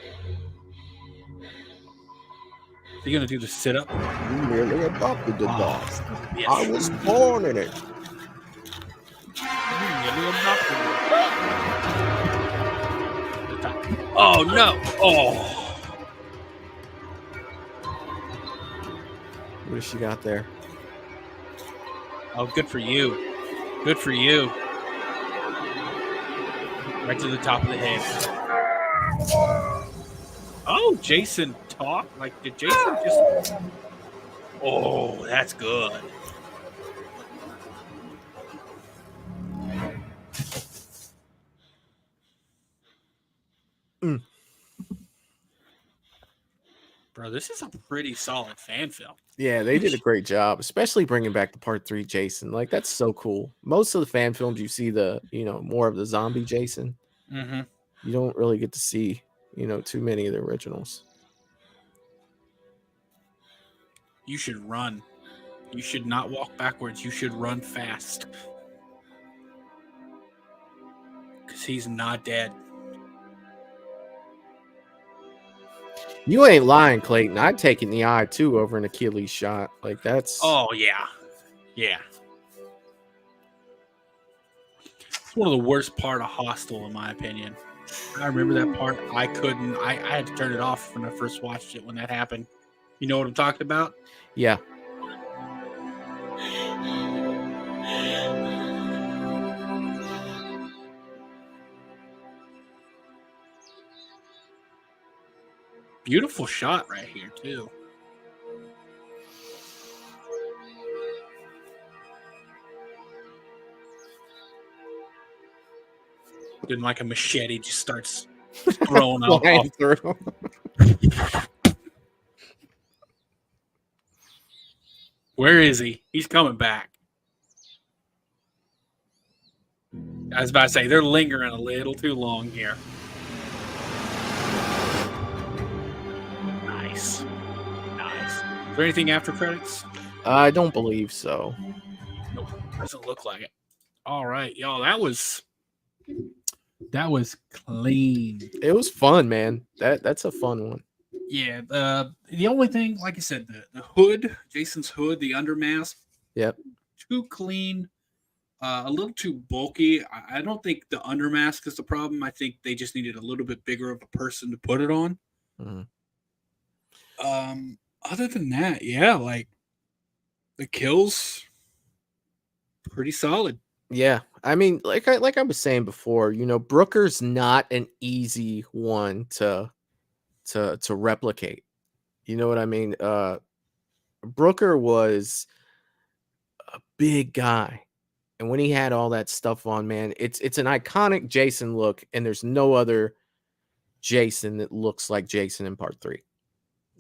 Is he going to do the sit-up? You merely adopted the dog. Yes. I was born in it. Oh, no. Oh. What does she got there? Oh, good for you. Good for you. Right to the top of the head. Oh, Jason talked? Like, did Jason just... Oh, that's good. Bro, this is a pretty solid fan film. Yeah, they did a great job, especially bringing back the part 3 Jason. Like, that's so cool. Most of the fan films, you see more of the zombie Jason. Mm-hmm. You don't really get to see, too many of the originals. You should run. You should not walk backwards. You should run fast. Because he's not dead. You ain't lying, Clayton. I'd taken the eye, too, over an Achilles shot. Like, that's... Oh, yeah. Yeah. It's one of the worst part of Hostel, in my opinion. I remember that part. I had to turn it off when I first watched it when that happened. You know what I'm talking about? Yeah. Beautiful shot right here, too. Then like a machete just starts throwing off. through. Where is he? He's coming back. I was about to say, they're lingering a little too long here. Nice. Nice. Is there anything after credits? I don't believe so. Nope. Doesn't look like it. All right, y'all. That was clean. It was fun, man. That's a fun one. Yeah. The only thing, like I said, the hood, Jason's hood, the undermask. Yep. Too clean. A little too bulky. I don't think the undermask is the problem. I think they just needed a little bit bigger of a person to put it on. Mm-hmm. Other than that, yeah, like the kills, pretty solid. Yeah, I mean, like I was saying before, Brooker's not an easy one to replicate. You know what I mean? Brooker was a big guy, and when he had all that stuff on, man, it's an iconic Jason look, and there's no other Jason that looks like Jason in part 3.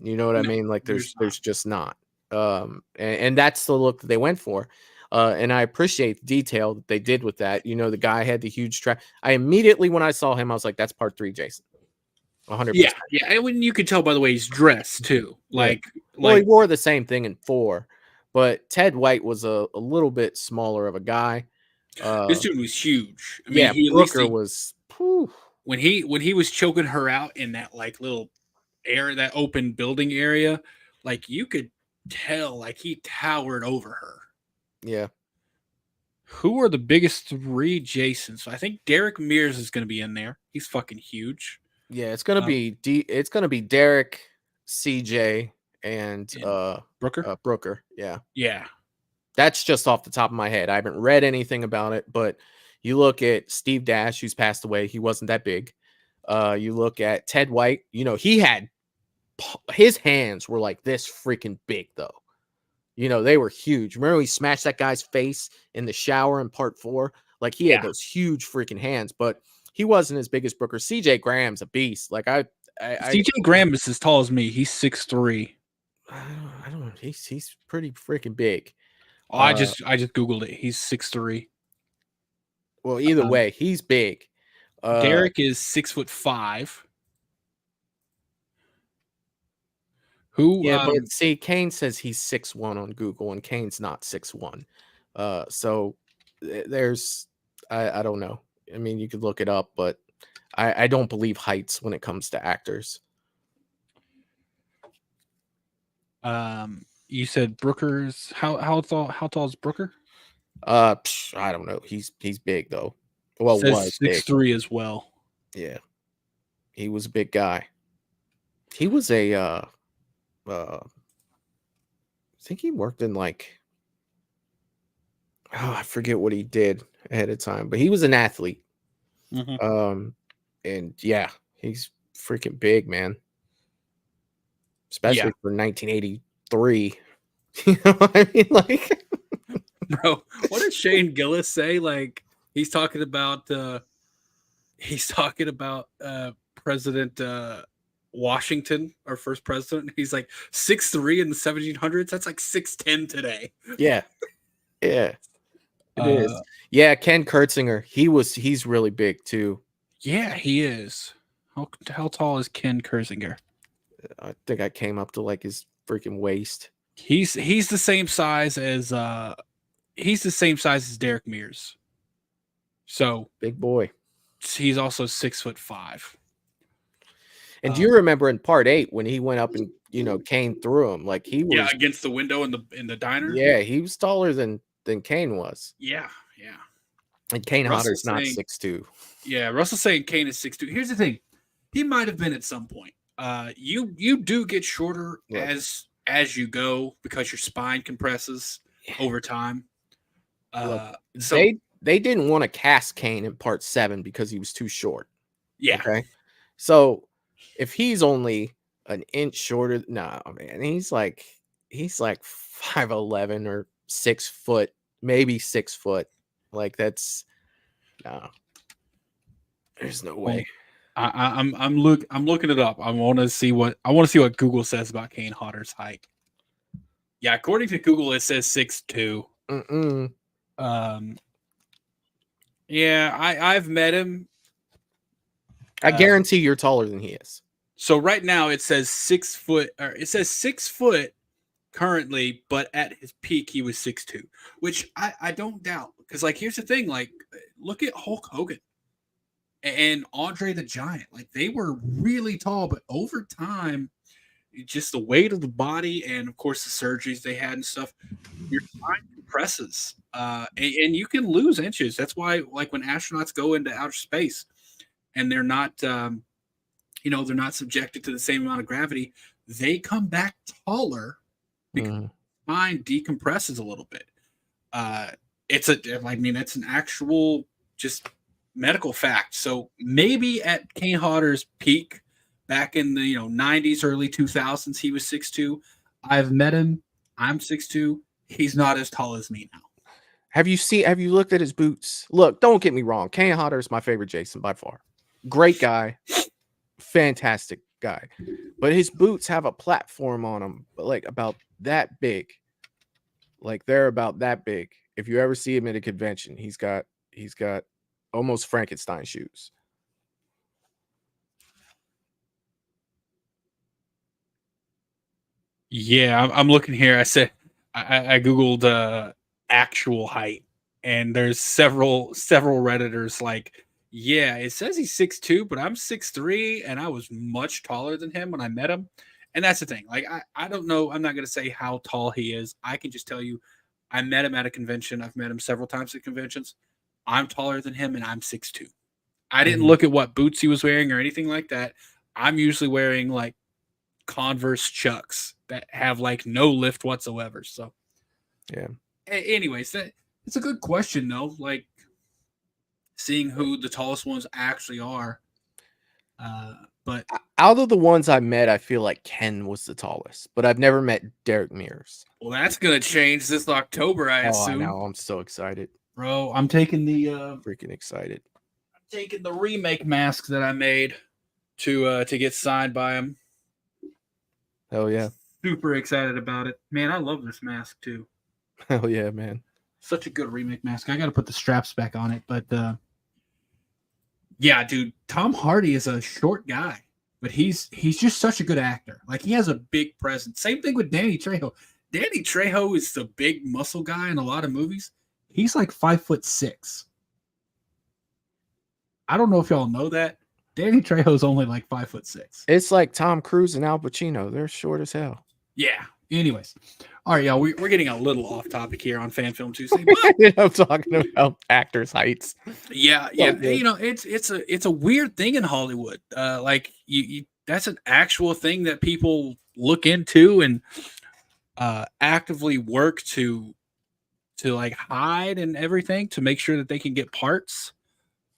You know what I mean? Like there's just not. And that's the look that they went for. And I appreciate the detail that they did with that. The guy had the huge trap. I immediately, when I saw him, I was like, that's part 3 Jason. 100%. Yeah. And when you could tell by the way he's dressed too. Like, well, he wore the same thing in 4, but Ted White was a little bit smaller of a guy. This dude was huge. I mean, Brooker was. Whew. When he was choking her out in that like little area, that open building area, like you could tell like he towered over her. Yeah. Who are the biggest 3 Jasons? I think Derek Mears is going to be in there. He's fucking huge. Yeah, it's gonna be it's gonna be Derek, CJ, and Brooker. Brooker. Yeah. Yeah. That's just off the top of my head. I haven't read anything about it, but you look at Steve Dash, who's passed away. He wasn't that big. You look at Ted White. You know, his hands were like this freaking big, though. You know, they were huge. Remember he smashed that guy's face in the shower in part 4? Like he had those huge freaking hands, but he wasn't as big as Brooker. CJ Graham's a beast. Like CJ Graham is as tall as me. He's 6'3". I don't know. He's pretty freaking big. Oh, I just Googled it. He's 6'3". Well, either way, he's big. Derek is 6'5". Who? Yeah, but see, Kane says he's 6'1" on Google, and Kane's not 6'1". So there's, I don't know. I mean, you could look it up, but I don't believe heights when it comes to actors. You said Brooker's how tall is Brooker? I don't know. He's big though. Well, was 6'3" as well. Yeah, he was a big guy. He was a I think he worked in like, I forget what he did ahead of time, but he was an athlete. And yeah, he's freaking big, man. Especially for 1983. You know what I mean? Like, bro, what did Shane Gillis say? Like, he's talking about President Washington, our first president. He's like 6'3" in the 1700s. That's like 6'10" today. Yeah. Yeah. It is. Yeah, Ken Kurtzinger. He's really big too. Yeah, he is. How tall is Ken Kurtzinger? I think I came up to like his freaking waist. He's the same size as Derek Mears. So big boy. He's also 6'5". And do you remember in part 8 when he went up and Kane threw him? Like he was against the window in the diner. Yeah, he was taller than Kane was. Yeah. And Kane Hodder's not 6'2". Yeah, Russell's saying Kane is 6'2". Here's the thing. He might have been at some point. You do get shorter as you go because your spine compresses over time. So they didn't want to cast Kane in part 7 because he was too short. Yeah. Okay. So if he's only an inch shorter, no, man, he's like 5'11" or 6 foot, maybe 6 foot. Like that's no. There's no way. I'm looking it up. I want to see what Google says about Kane Hodder's height. Yeah, according to Google, it says 6'2". Yeah, I've met him. I guarantee you're taller than he is. So right now it says 6 foot, or it says 6 foot currently, but at his peak he was 6'2", which I don't doubt. Because like here's the thing, like look at Hulk Hogan and Andre the Giant. Like they were really tall, but over time, just the weight of the body and of course the surgeries they had and stuff, your spine compresses, and you can lose inches. That's why, like when astronauts go into outer space and they're not, they're not subjected to the same amount of gravity, they come back taller because the spine decompresses a little bit. It's an actual just medical fact. So maybe at Kane Hodder's peak back in the 90s, early 2000s, he was 6'2". I've met him. I'm 6'2". He's not as tall as me now. Have you looked at his boots? Look, don't get me wrong. Kane Hodder is my favorite Jason by far. Great guy. Fantastic guy. But his boots have a platform on them, like about that big. Like they're about that big. If you ever see him at a convention, he's got almost Frankenstein shoes. Yeah, I'm looking here. I said I googled actual height, and there's several Redditors like, yeah, it says he's 6'2", but I'm 6'3", and I was much taller than him when I met him. And that's the thing. Like, I don't know. I'm not going to say how tall he is. I can just tell you, I met him at a convention. I've met him several times at conventions. I'm taller than him, and I'm 6'2". I didn't look at what boots he was wearing or anything like that. I'm usually wearing like Converse Chucks that have like no lift whatsoever. So, yeah. Anyways, it's a good question though. Like seeing who the tallest ones actually are. But out of the ones I met, I feel like Ken was the tallest, but I've never met Derek Mears. Well, that's gonna change this October, I assume. I know. I'm so excited, bro. I'm taking the freaking excited. I'm taking the remake mask that I made to get signed by him. Hell yeah! Super excited about it, man. I love this mask too. Hell yeah, man! Such a good remake mask. I got to put the straps back on it, but yeah, dude. Tom Hardy is a short guy, but he's just such a good actor. Like he has a big presence. Same thing with Danny Trejo. Danny Trejo is the big muscle guy in a lot of movies. He's like 5'6". I don't know if y'all know that. Danny Trejo's only like 5'6". It's like Tom Cruise and Al Pacino. They're short as hell. Yeah. Anyways, all right, y'all. We're getting a little off topic here on Fan Film Tuesday. I'm talking about actors' heights. Yeah. You know, it's a weird thing in Hollywood. Like you that's an actual thing that people look into and actively work to like hide and everything to make sure that they can get parts.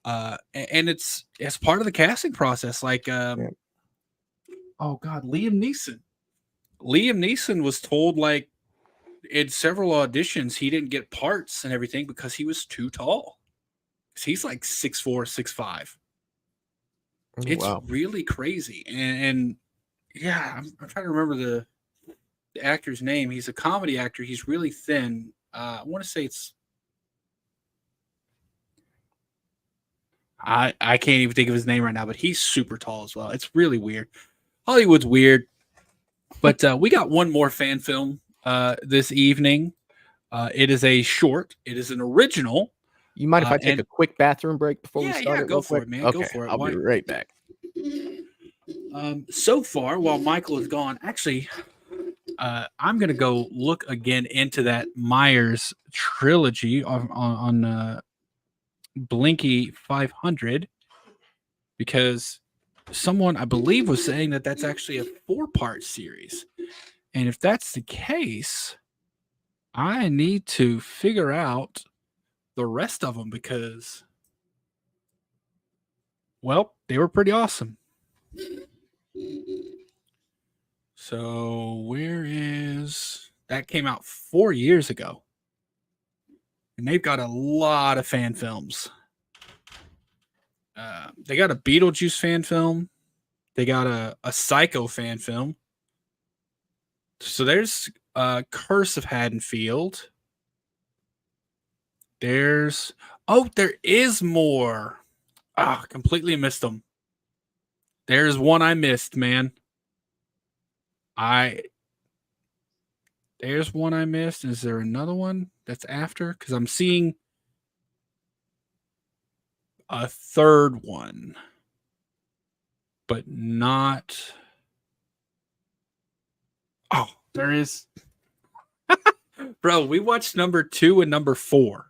And it's part of the casting process. Like, oh God, Liam Neeson was told like in several auditions he didn't get parts and everything because he was too tall. He's like 6'4", 6'5". It's really crazy. And yeah, I'm trying to remember the actor's name. He's a comedy actor. He's really thin. I want to say it's. I can't even think of his name right now, but he's super tall as well. It's really weird. Hollywood's weird. But we got one more fan film this evening. It is a short. It is an original. You mind if I take a quick bathroom break before we start? Yeah, go for it, man. Okay, Go for it. I'll be right back. So far, while Michael is gone, actually, I'm gonna go look again into that Myers trilogy on Blinky 500 because someone I believe was saying that that's actually a 4-part series, and if that's the case, I need to figure out the rest of them because, well, they were pretty awesome. So where is that? Came out 4 years ago, and they've got a lot of fan films. They got a Beetlejuice fan film. They got a Psycho fan film. So there's Curse of Haddonfield. There is more. Completely missed them. There's one I missed, man. There's one I missed. Is there another one that's after? Because I'm seeing a third one, but not. Oh, there is. Bro, we watched number 2 and number 4.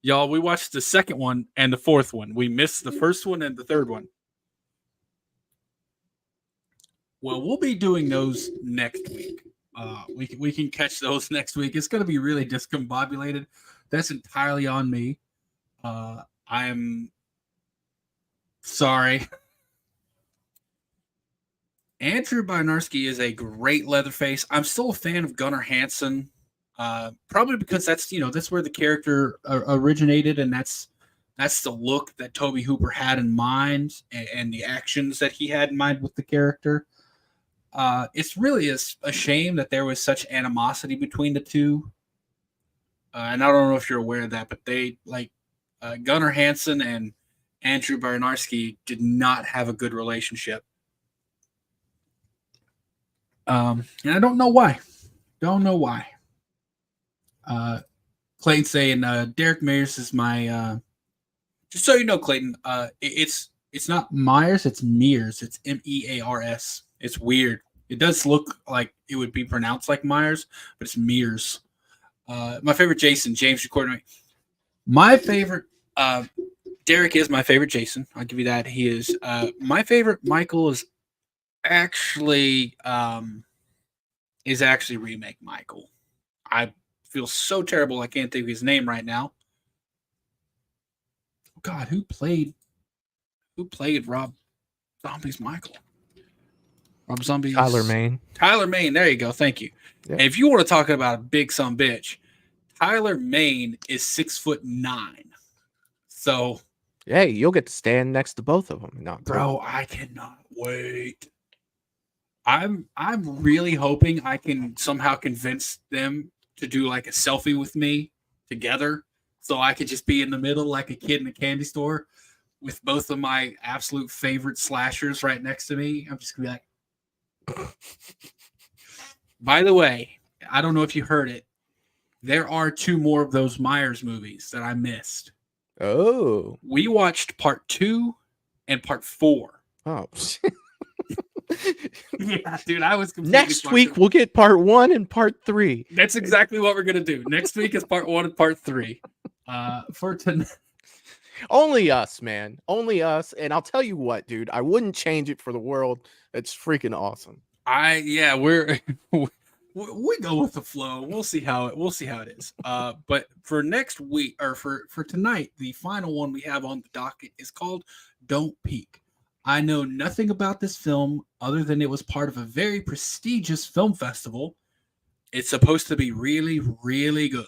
Y'all, we watched the second one and the fourth one. We missed the first one and the third one. Well, we'll be doing those next week. We can catch those next week. It's going to be really discombobulated. That's entirely on me. I'm sorry. Andrew Barnarski is a great Leatherface. I'm still a fan of Gunnar Hansen, probably because that's where the character originated, and that's the look that Tobe Hooper had in mind, and the actions that he had in mind with the character. It's really a shame that there was such animosity between the two. And I don't know if you're aware of that, but they Gunnar Hansen and Andrew Barnarski did not have a good relationship. And I don't know why. Clayton saying Derek Mears is my just so you know, Clayton, it's not Myers, it's Mears. It's Mears. It's weird. It does look like it would be pronounced like Myers, but it's Mears. My favorite Jason, James recorded me. My favorite, Derek is my favorite Jason. I'll give you that. He is. My favorite Michael is actually remake Michael. I feel so terrible. I can't think of his name right now. Oh God, who played Rob Zombie's Michael? Rob Zombie's Tyler Mane. Tyler Mane. There you go. Thank you. Yeah. And if you want to talk about a big son bitch, Tyler Mane is 6'9". So, hey, you'll get to stand next to both of them. No, bro, I cannot wait. I'm really hoping I can somehow convince them to do like a selfie with me together, so I could just be in the middle like a kid in a candy store with both of my absolute favorite slashers right next to me. I'm just gonna be like. By the way, I don't know if you heard it. There are 2 more of those Myers movies that I missed. Oh. We watched part 2 and part 4. Oh. Yeah, dude, I was completely Next week we'll get part 1 and part 3. That's exactly what we're gonna do. Next week is part 1 and part 3. For tonight. Only us, man. Only us. And I'll tell you what, dude. I wouldn't change it for the world. It's freaking awesome. We're we go with the flow. We'll see how it is. But for next week or for tonight, the final one we have on the docket is called Don't Peek. I know nothing about this film other than it was part of a very prestigious film festival. It's supposed to be really, really good.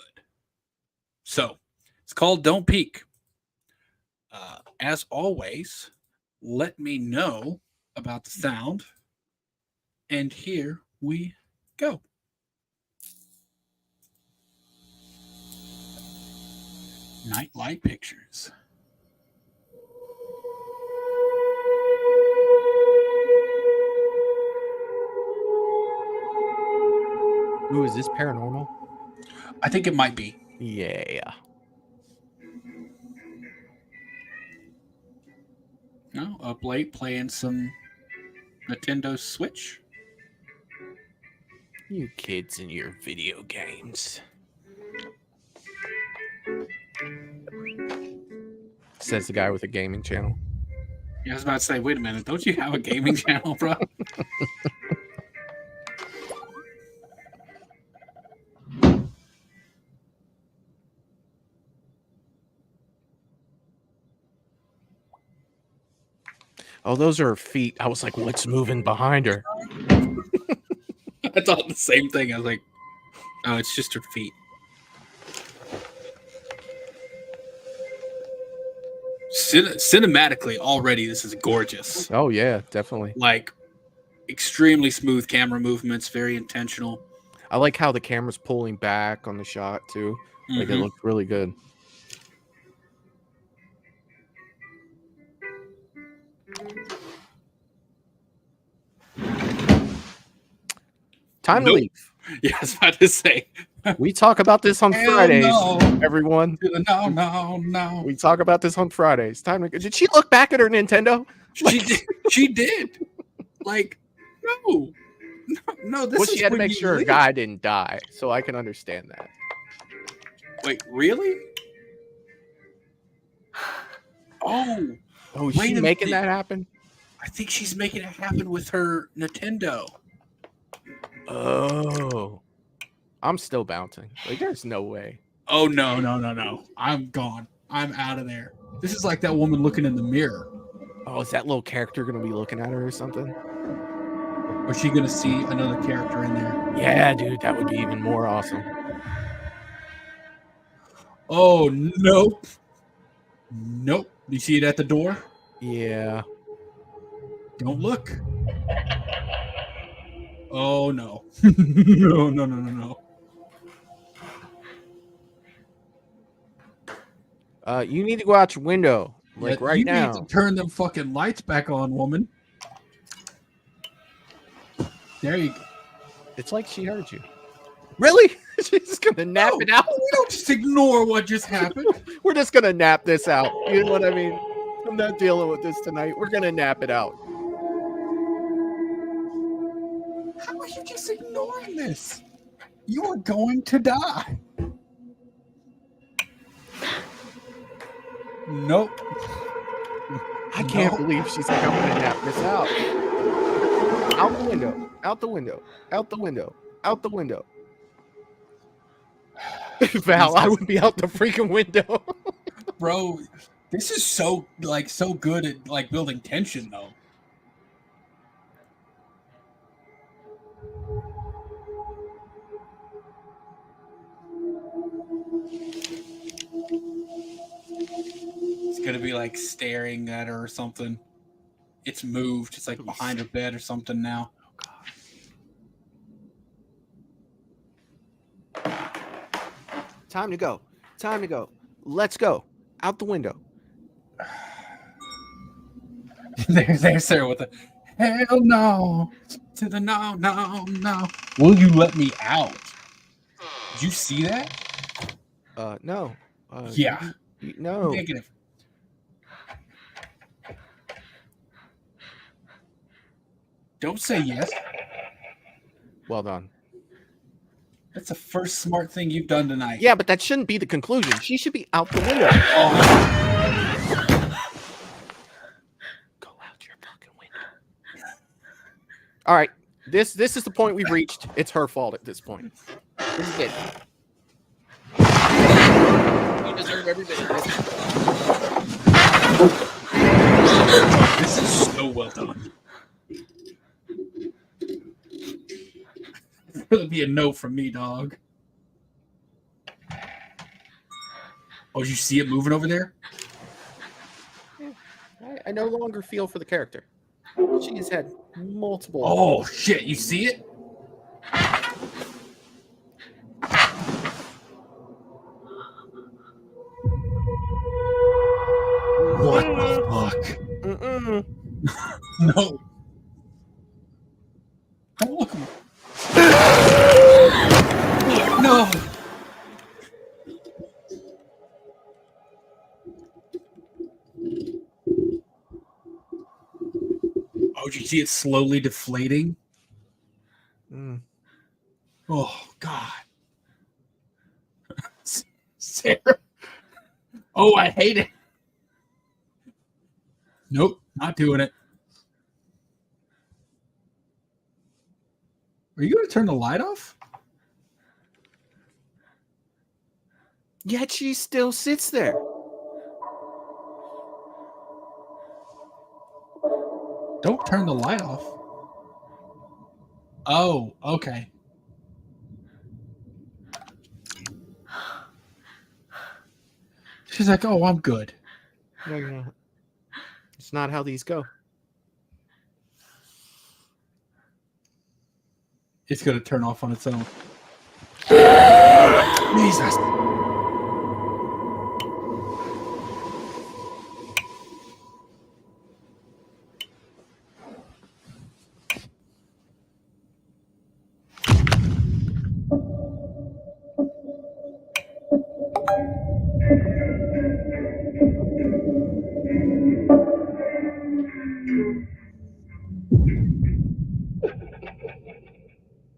So it's called Don't Peek. As always, let me know about the sound. And here we go. Nightlight Pictures. Ooh, is this paranormal? I think it might be. Yeah. No, up late playing some Nintendo Switch. You kids and your video games. Says the guy with a gaming channel. Yeah, I was about to say, wait a minute, don't you have a gaming channel, bro? Oh, those are her feet. I was like, what's moving behind her? I thought the same thing. I was like, oh, it's just her feet. Cinematically, already, this is gorgeous. Oh, yeah, definitely. Like, extremely smooth camera movements, very intentional. I like how the camera's pulling back on the shot, too. Like, it looks really good. Time to leave. Yeah, I was about to say. We talk about this on Fridays, no. everyone. No. We talk about this on Fridays. Time to. Did she look back at her Nintendo? She did. Like, no. This Well, is she had to when make you sure her leave. guy didn't die, so I can understand that. Wait, really? Oh, is she making that happen? I think she's making it happen with her Nintendo. Oh, I'm still bouncing. Like, there's no way. Oh, no. I'm gone. I'm out of there. This is like that woman looking in the mirror. Oh, is that little character going to be looking at her or something? Or is she going to see another character in there? Yeah, dude, that would be even more awesome. Oh, nope. Nope. You see it at the door? Yeah. Don't look. Oh, no. No. You need to go out your window, like right you now. need to turn them fucking lights back on, woman. There you go. It's like she heard you. Really? She's gonna nap it out. We don't just ignore what just happened. We're just gonna nap this out. You know what I mean? I'm not dealing with this tonight. We're gonna nap it out. How are you just ignoring this? You are going to die. Nope. I can't believe she's like, I'm gonna nap this out. Out the window. Out the window. Out the window. Out the window. Val, I would be out the freaking window. Bro, this is so good at like building tension though. It's gonna be like staring at her or something. It's moved. It's like behind her bed or something now. Time to go. Time to go. Let's go. Out the window. There's Sarah with the hell no to the no. Will you let me out? Did you see that? No. Yeah. No. Negative. Don't say yes. Well done. That's the first smart thing you've done tonight. Yeah, but that shouldn't be the conclusion. She should be out the window. Go out your fucking window. All right. This is the point we've reached. It's her fault at this point. This is it. You deserve every bit of this. This is so well done. It'll be a no from me, dog. Oh, did you see it moving over there? I no longer feel for the character. She has had multiple. Oh shit! You see it? What the fuck? Mm-mm. No. Don't look. No. Oh, did you see it slowly deflating? Mm. Oh, God. Sarah. Oh, I hate it. Nope, not doing it. Are you going to turn the light off? Yet she still sits there. Don't turn the light off. Oh, okay. She's like, oh, I'm good. No, you're not. It's not how these go. It's going to turn off on its own. Jesus.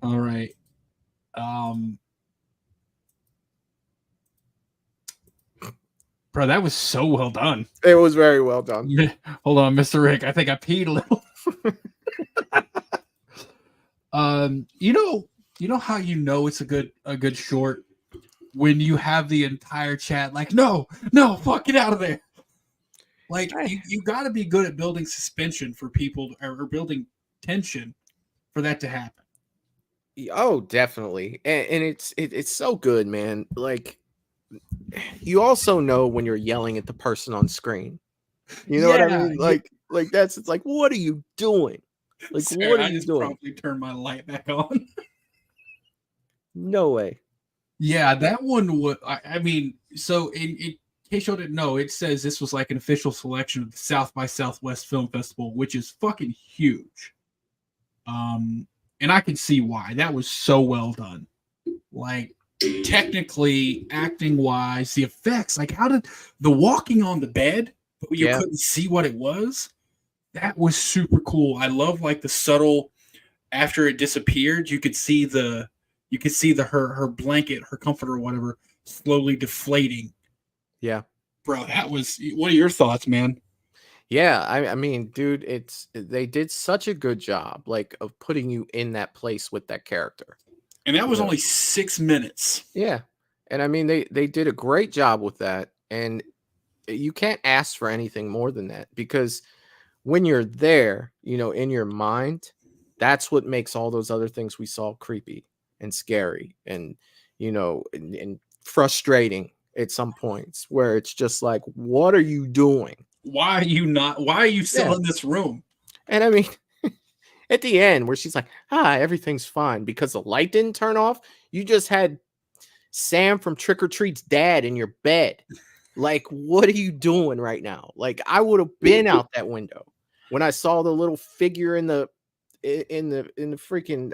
All right. Bro, that was so well done. It was very well done. Hold on, Mr. Rick. I think I peed a little. You know how you know it's a good short when you have the entire chat like, no, fuck, get out of there. Like you got to be good at building suspension for people or building tension for that to happen. Oh, definitely. And it's so good, man. Like, you also know when you're yelling at the person on screen. You know what I mean? Like that's, it's like, what are you doing? Like, Sarah, what are I you just doing? probably turn my light back on. No way. Yeah, that one would. I mean, so in case y'all didn't know, it says this was like an official selection of the South by Southwest Film Festival, which is fucking huge. And I can see why. That was so well done. Like, technically, acting wise, the effects, like how did the walking on the bed, but you couldn't see what it was? That was super cool. I love like the subtle after it disappeared, you could see her blanket, her comforter, or whatever, slowly deflating. Yeah, bro, that was. What are your thoughts, man? Yeah, I mean, dude, they did such a good job, like, of putting you in that place with that character. And that was Yeah. only 6 minutes. Yeah, and I mean, they did a great job with that, and you can't ask for anything more than that, because when you're there, in your mind, that's what makes all those other things we saw creepy and scary and and frustrating at some points, where it's just like, what are you doing? Why are you still in this room? And I mean, at the end, where she's like, everything's fine because the light didn't turn off. You just had Sam from Trick or Treat's dad in your bed. Like, what are you doing right now? Like, I would have been out that window when I saw the little figure in the freaking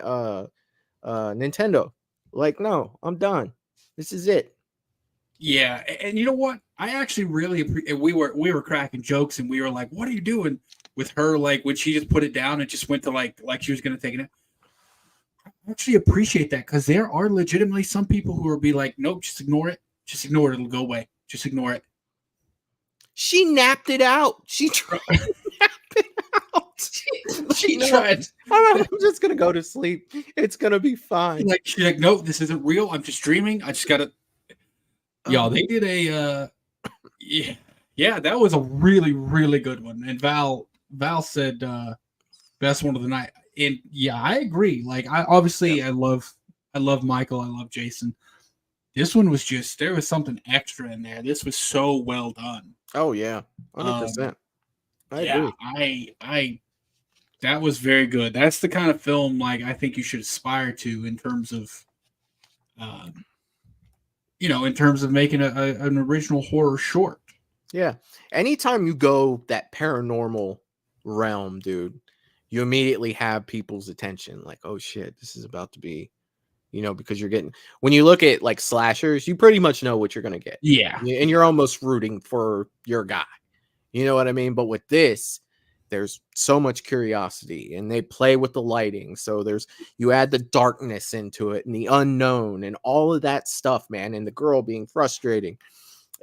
Nintendo. Like, no, I'm done. This is it. Yeah, and you know what? I actually really we were cracking jokes, and we were like, "What are you doing with her?" Like when she just put it down and just went to like she was gonna take it. I actually appreciate that, because there are legitimately some people who will be like, "Nope, just ignore it. Just ignore it. It'll go away. Just ignore it." She napped it out. She tried. She tried. I'm just gonna go to sleep. It's gonna be fine. She's like, "No, this isn't real. I'm just dreaming. I just gotta." Y'all, they did a yeah, that was a really, really good one. And Val said best one of the night. And yeah, I agree. Like, I love Michael, I love Jason. This one was just, there was something extra in there. This was so well done. Oh yeah, 100%. I agree. I that was very good. That's the kind of film like I think you should aspire to in terms of in terms of making an original horror short. Yeah. Anytime you go that paranormal realm, dude, you immediately have people's attention. Like, oh shit, this is about to be, because you're getting, when you look at like slashers, you pretty much know what you're going to get. Yeah. And you're almost rooting for your guy. You know what I mean? But with this, there's so much curiosity, and they play with the lighting. So you add the darkness into it and the unknown and all of that stuff, man. And the girl being frustrating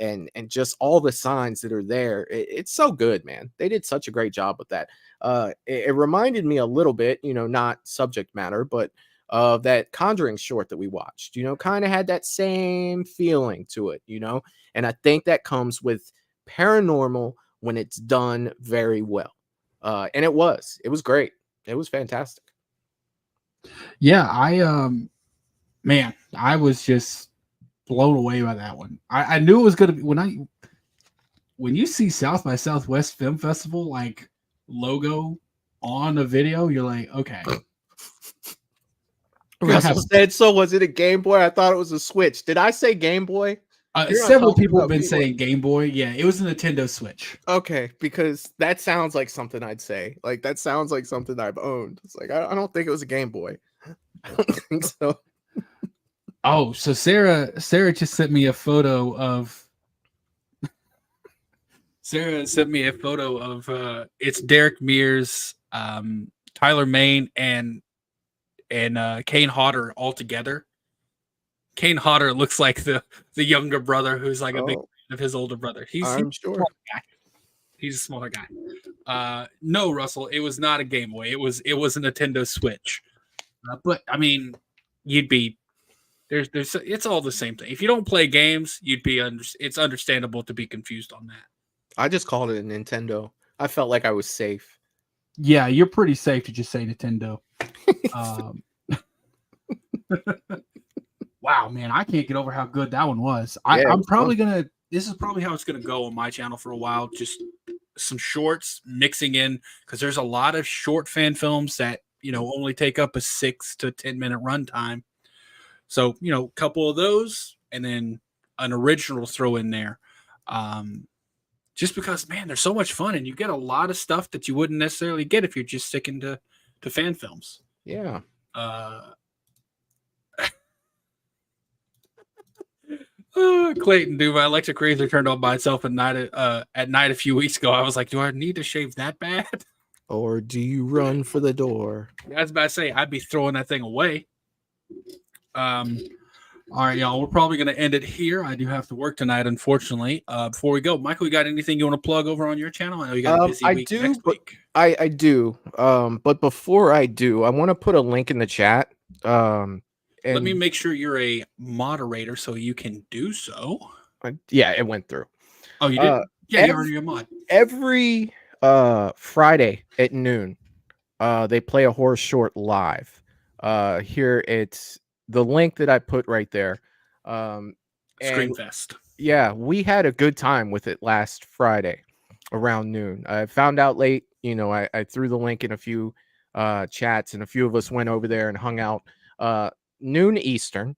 and just all the signs that are there. It's so good, man. They did such a great job with that. It reminded me a little bit, not subject matter, but of that Conjuring short that we watched, kind of had that same feeling to it, and I think that comes with paranormal when it's done very well. And it was great. It was fantastic. Yeah, I was just blown away by that one. I knew it was going to be when you see South by Southwest Film Festival like logo on a video, you're like, okay. Russell said, so was it a Game Boy? I thought it was a Switch. Did I say Game Boy? Several people have been saying Game Boy. Yeah, it was a Nintendo Switch. Okay, because that sounds like something I'd say. Like, that sounds like something I've owned. It's like, I don't think it was a Game Boy. I don't think so. Oh, so Sarah just sent me a photo of it's Derek Mears, Tyler Mane, and Kane Hodder all together. Kane Hodder looks like the younger brother who's like a big fan of his older brother. He's sure. He's a smaller guy. No, Russell, it was not a Game Boy. It was a Nintendo Switch. But I mean, it's all the same thing. If you don't play games, it's understandable to be confused on that. I just called it a Nintendo. I felt like I was safe. Yeah, you're pretty safe to just say Nintendo. Wow, man, I can't get over how good that one was. I'm probably this is probably how it's gonna go on my channel for a while. Just some shorts mixing in, because there's a lot of short fan films that only take up a 6 to 10 minute runtime. So a couple of those, and then an original to throw in there. Just because, man, they're so much fun, and you get a lot of stuff that you wouldn't necessarily get if you're just sticking to fan films. Yeah. Clayton, dude, my electric razor turned on by itself at night a few weeks ago. I was like, do I need to shave that bad? or do you run for the door? I was about to say I'd be throwing that thing away. All right, y'all. We're probably going to end it here. I do have to work tonight, unfortunately. Before we go, Michael, you got anything you want to plug over on your channel? I know you got a busy week next week. I do. But before I do, I want to put a link in the chat. And let me make sure you're a moderator so you can do so. Yeah, it went through. Oh, you did? Yeah, you're already a mod. Every Friday at noon, they play a horror short live. Here it's the link that I put right there. Screamfest. Yeah, we had a good time with it last Friday around noon. I found out late, I threw the link in a few chats, and a few of us went over there and hung out noon Eastern.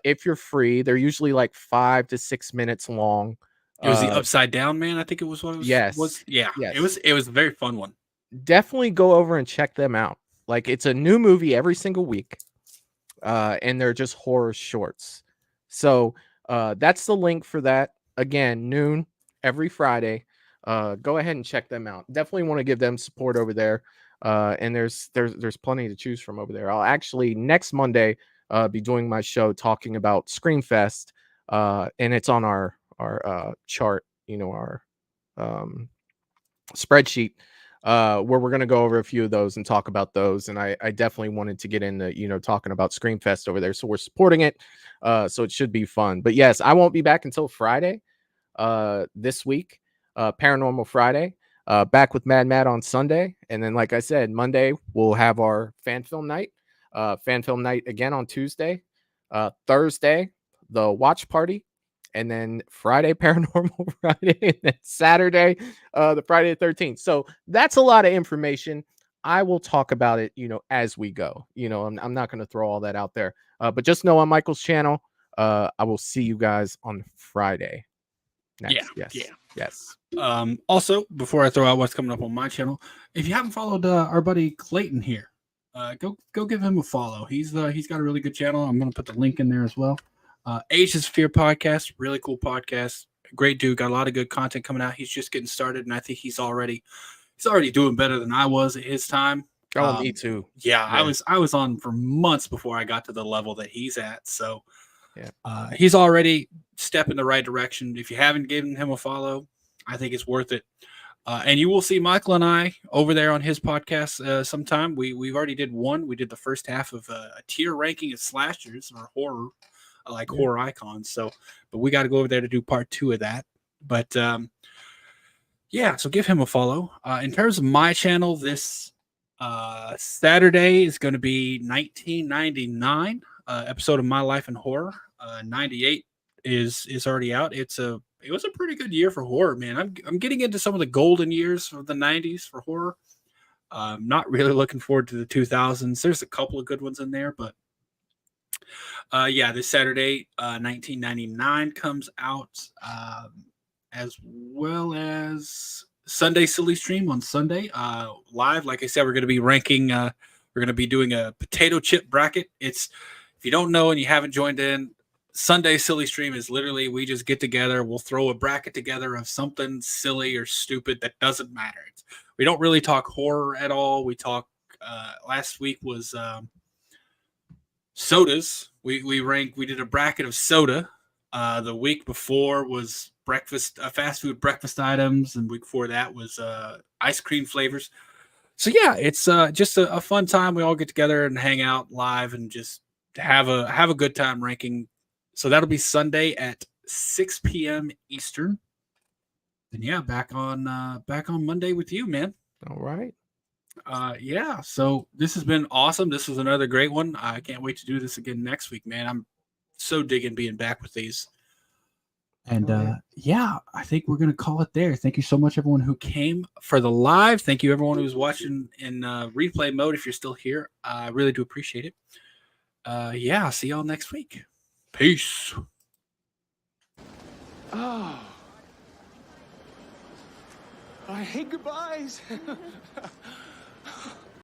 If you're free, they're usually like 5 to 6 minutes long. It was the Upside Down Man, I think it was what it was. Yes. Yeah. Yes. It was a very fun one. Definitely go over and check them out. Like, it's a new movie every single week. And they're just horror shorts. So that's the link for that. Again, noon every Friday. Go ahead and check them out. Definitely want to give them support over there. And there's plenty to choose from over there. I'll actually next Monday be doing my show talking about Screamfest. And it's on our chart, our spreadsheet. Where we're going to go over a few of those and talk about those. And I definitely wanted to get into, talking about Screamfest over there. So we're supporting it. So it should be fun. But yes, I won't be back until Friday this week, Paranormal Friday, back with Mad Matt on Sunday. And then, like I said, Monday, we'll have our fan film night again on Tuesday, Thursday, the watch party. And then Friday, Paranormal Friday, and then Saturday, the Friday the 13th. So that's a lot of information. I will talk about it, as we go. I'm not going to throw all that out there. But just know on Michael's channel, I will see you guys on Friday. Next. Yes. Also, before I throw out what's coming up on my channel, if you haven't followed our buddy Clayton here, go give him a follow. He's got a really good channel. I'm going to put the link in there as well. Asia's Fear podcast, really cool podcast. Great dude, got a lot of good content coming out. He's just getting started, and I think he's already doing better than I was at his time. Oh, me too. Yeah, I was on for months before I got to the level that he's at. So, he's already stepping in the right direction. If you haven't given him a follow, I think it's worth it. And you will see Michael and I over there on his podcast sometime. We've already did one. We did the first half of a tier ranking of slashers or horror. Horror icons. So, but we got to go over there to do part 2 of that. But so give him a follow. In terms of my channel, this Saturday is going to be 1999 episode of My Life in Horror. 98 is already out. It was a pretty good year for horror, man. I'm getting into some of the golden years of the 90s for horror. Not really looking forward to the 2000s. There's a couple of good ones in there, but this Saturday, 1999 comes out, as well as Sunday Silly Stream on Sunday, live. Like I said, we're going to be ranking, we're going to be doing a potato chip bracket. If you don't know and you haven't joined in, Sunday Silly Stream is literally, we just get together, we'll throw a bracket together of something silly or stupid that doesn't matter. We don't really talk horror at all. We talk, last week was, sodas. We did a bracket of soda. The week before was fast food breakfast items, and week before that was ice cream flavors. So it's just a fun time. We all get together and hang out live and just have a good time ranking. So that'll be Sunday at 6 p.m. Eastern. And back on Monday with you, man. All right. So this has been awesome. This was another great one. I can't wait to do this again next week, man. I'm so digging being back with these. And I think we're gonna call it there. Thank you so much, everyone who came for the live. Thank you, everyone who's watching in replay mode. If you're still here, I really do appreciate it. See y'all next week. Peace. Oh. I hate goodbyes.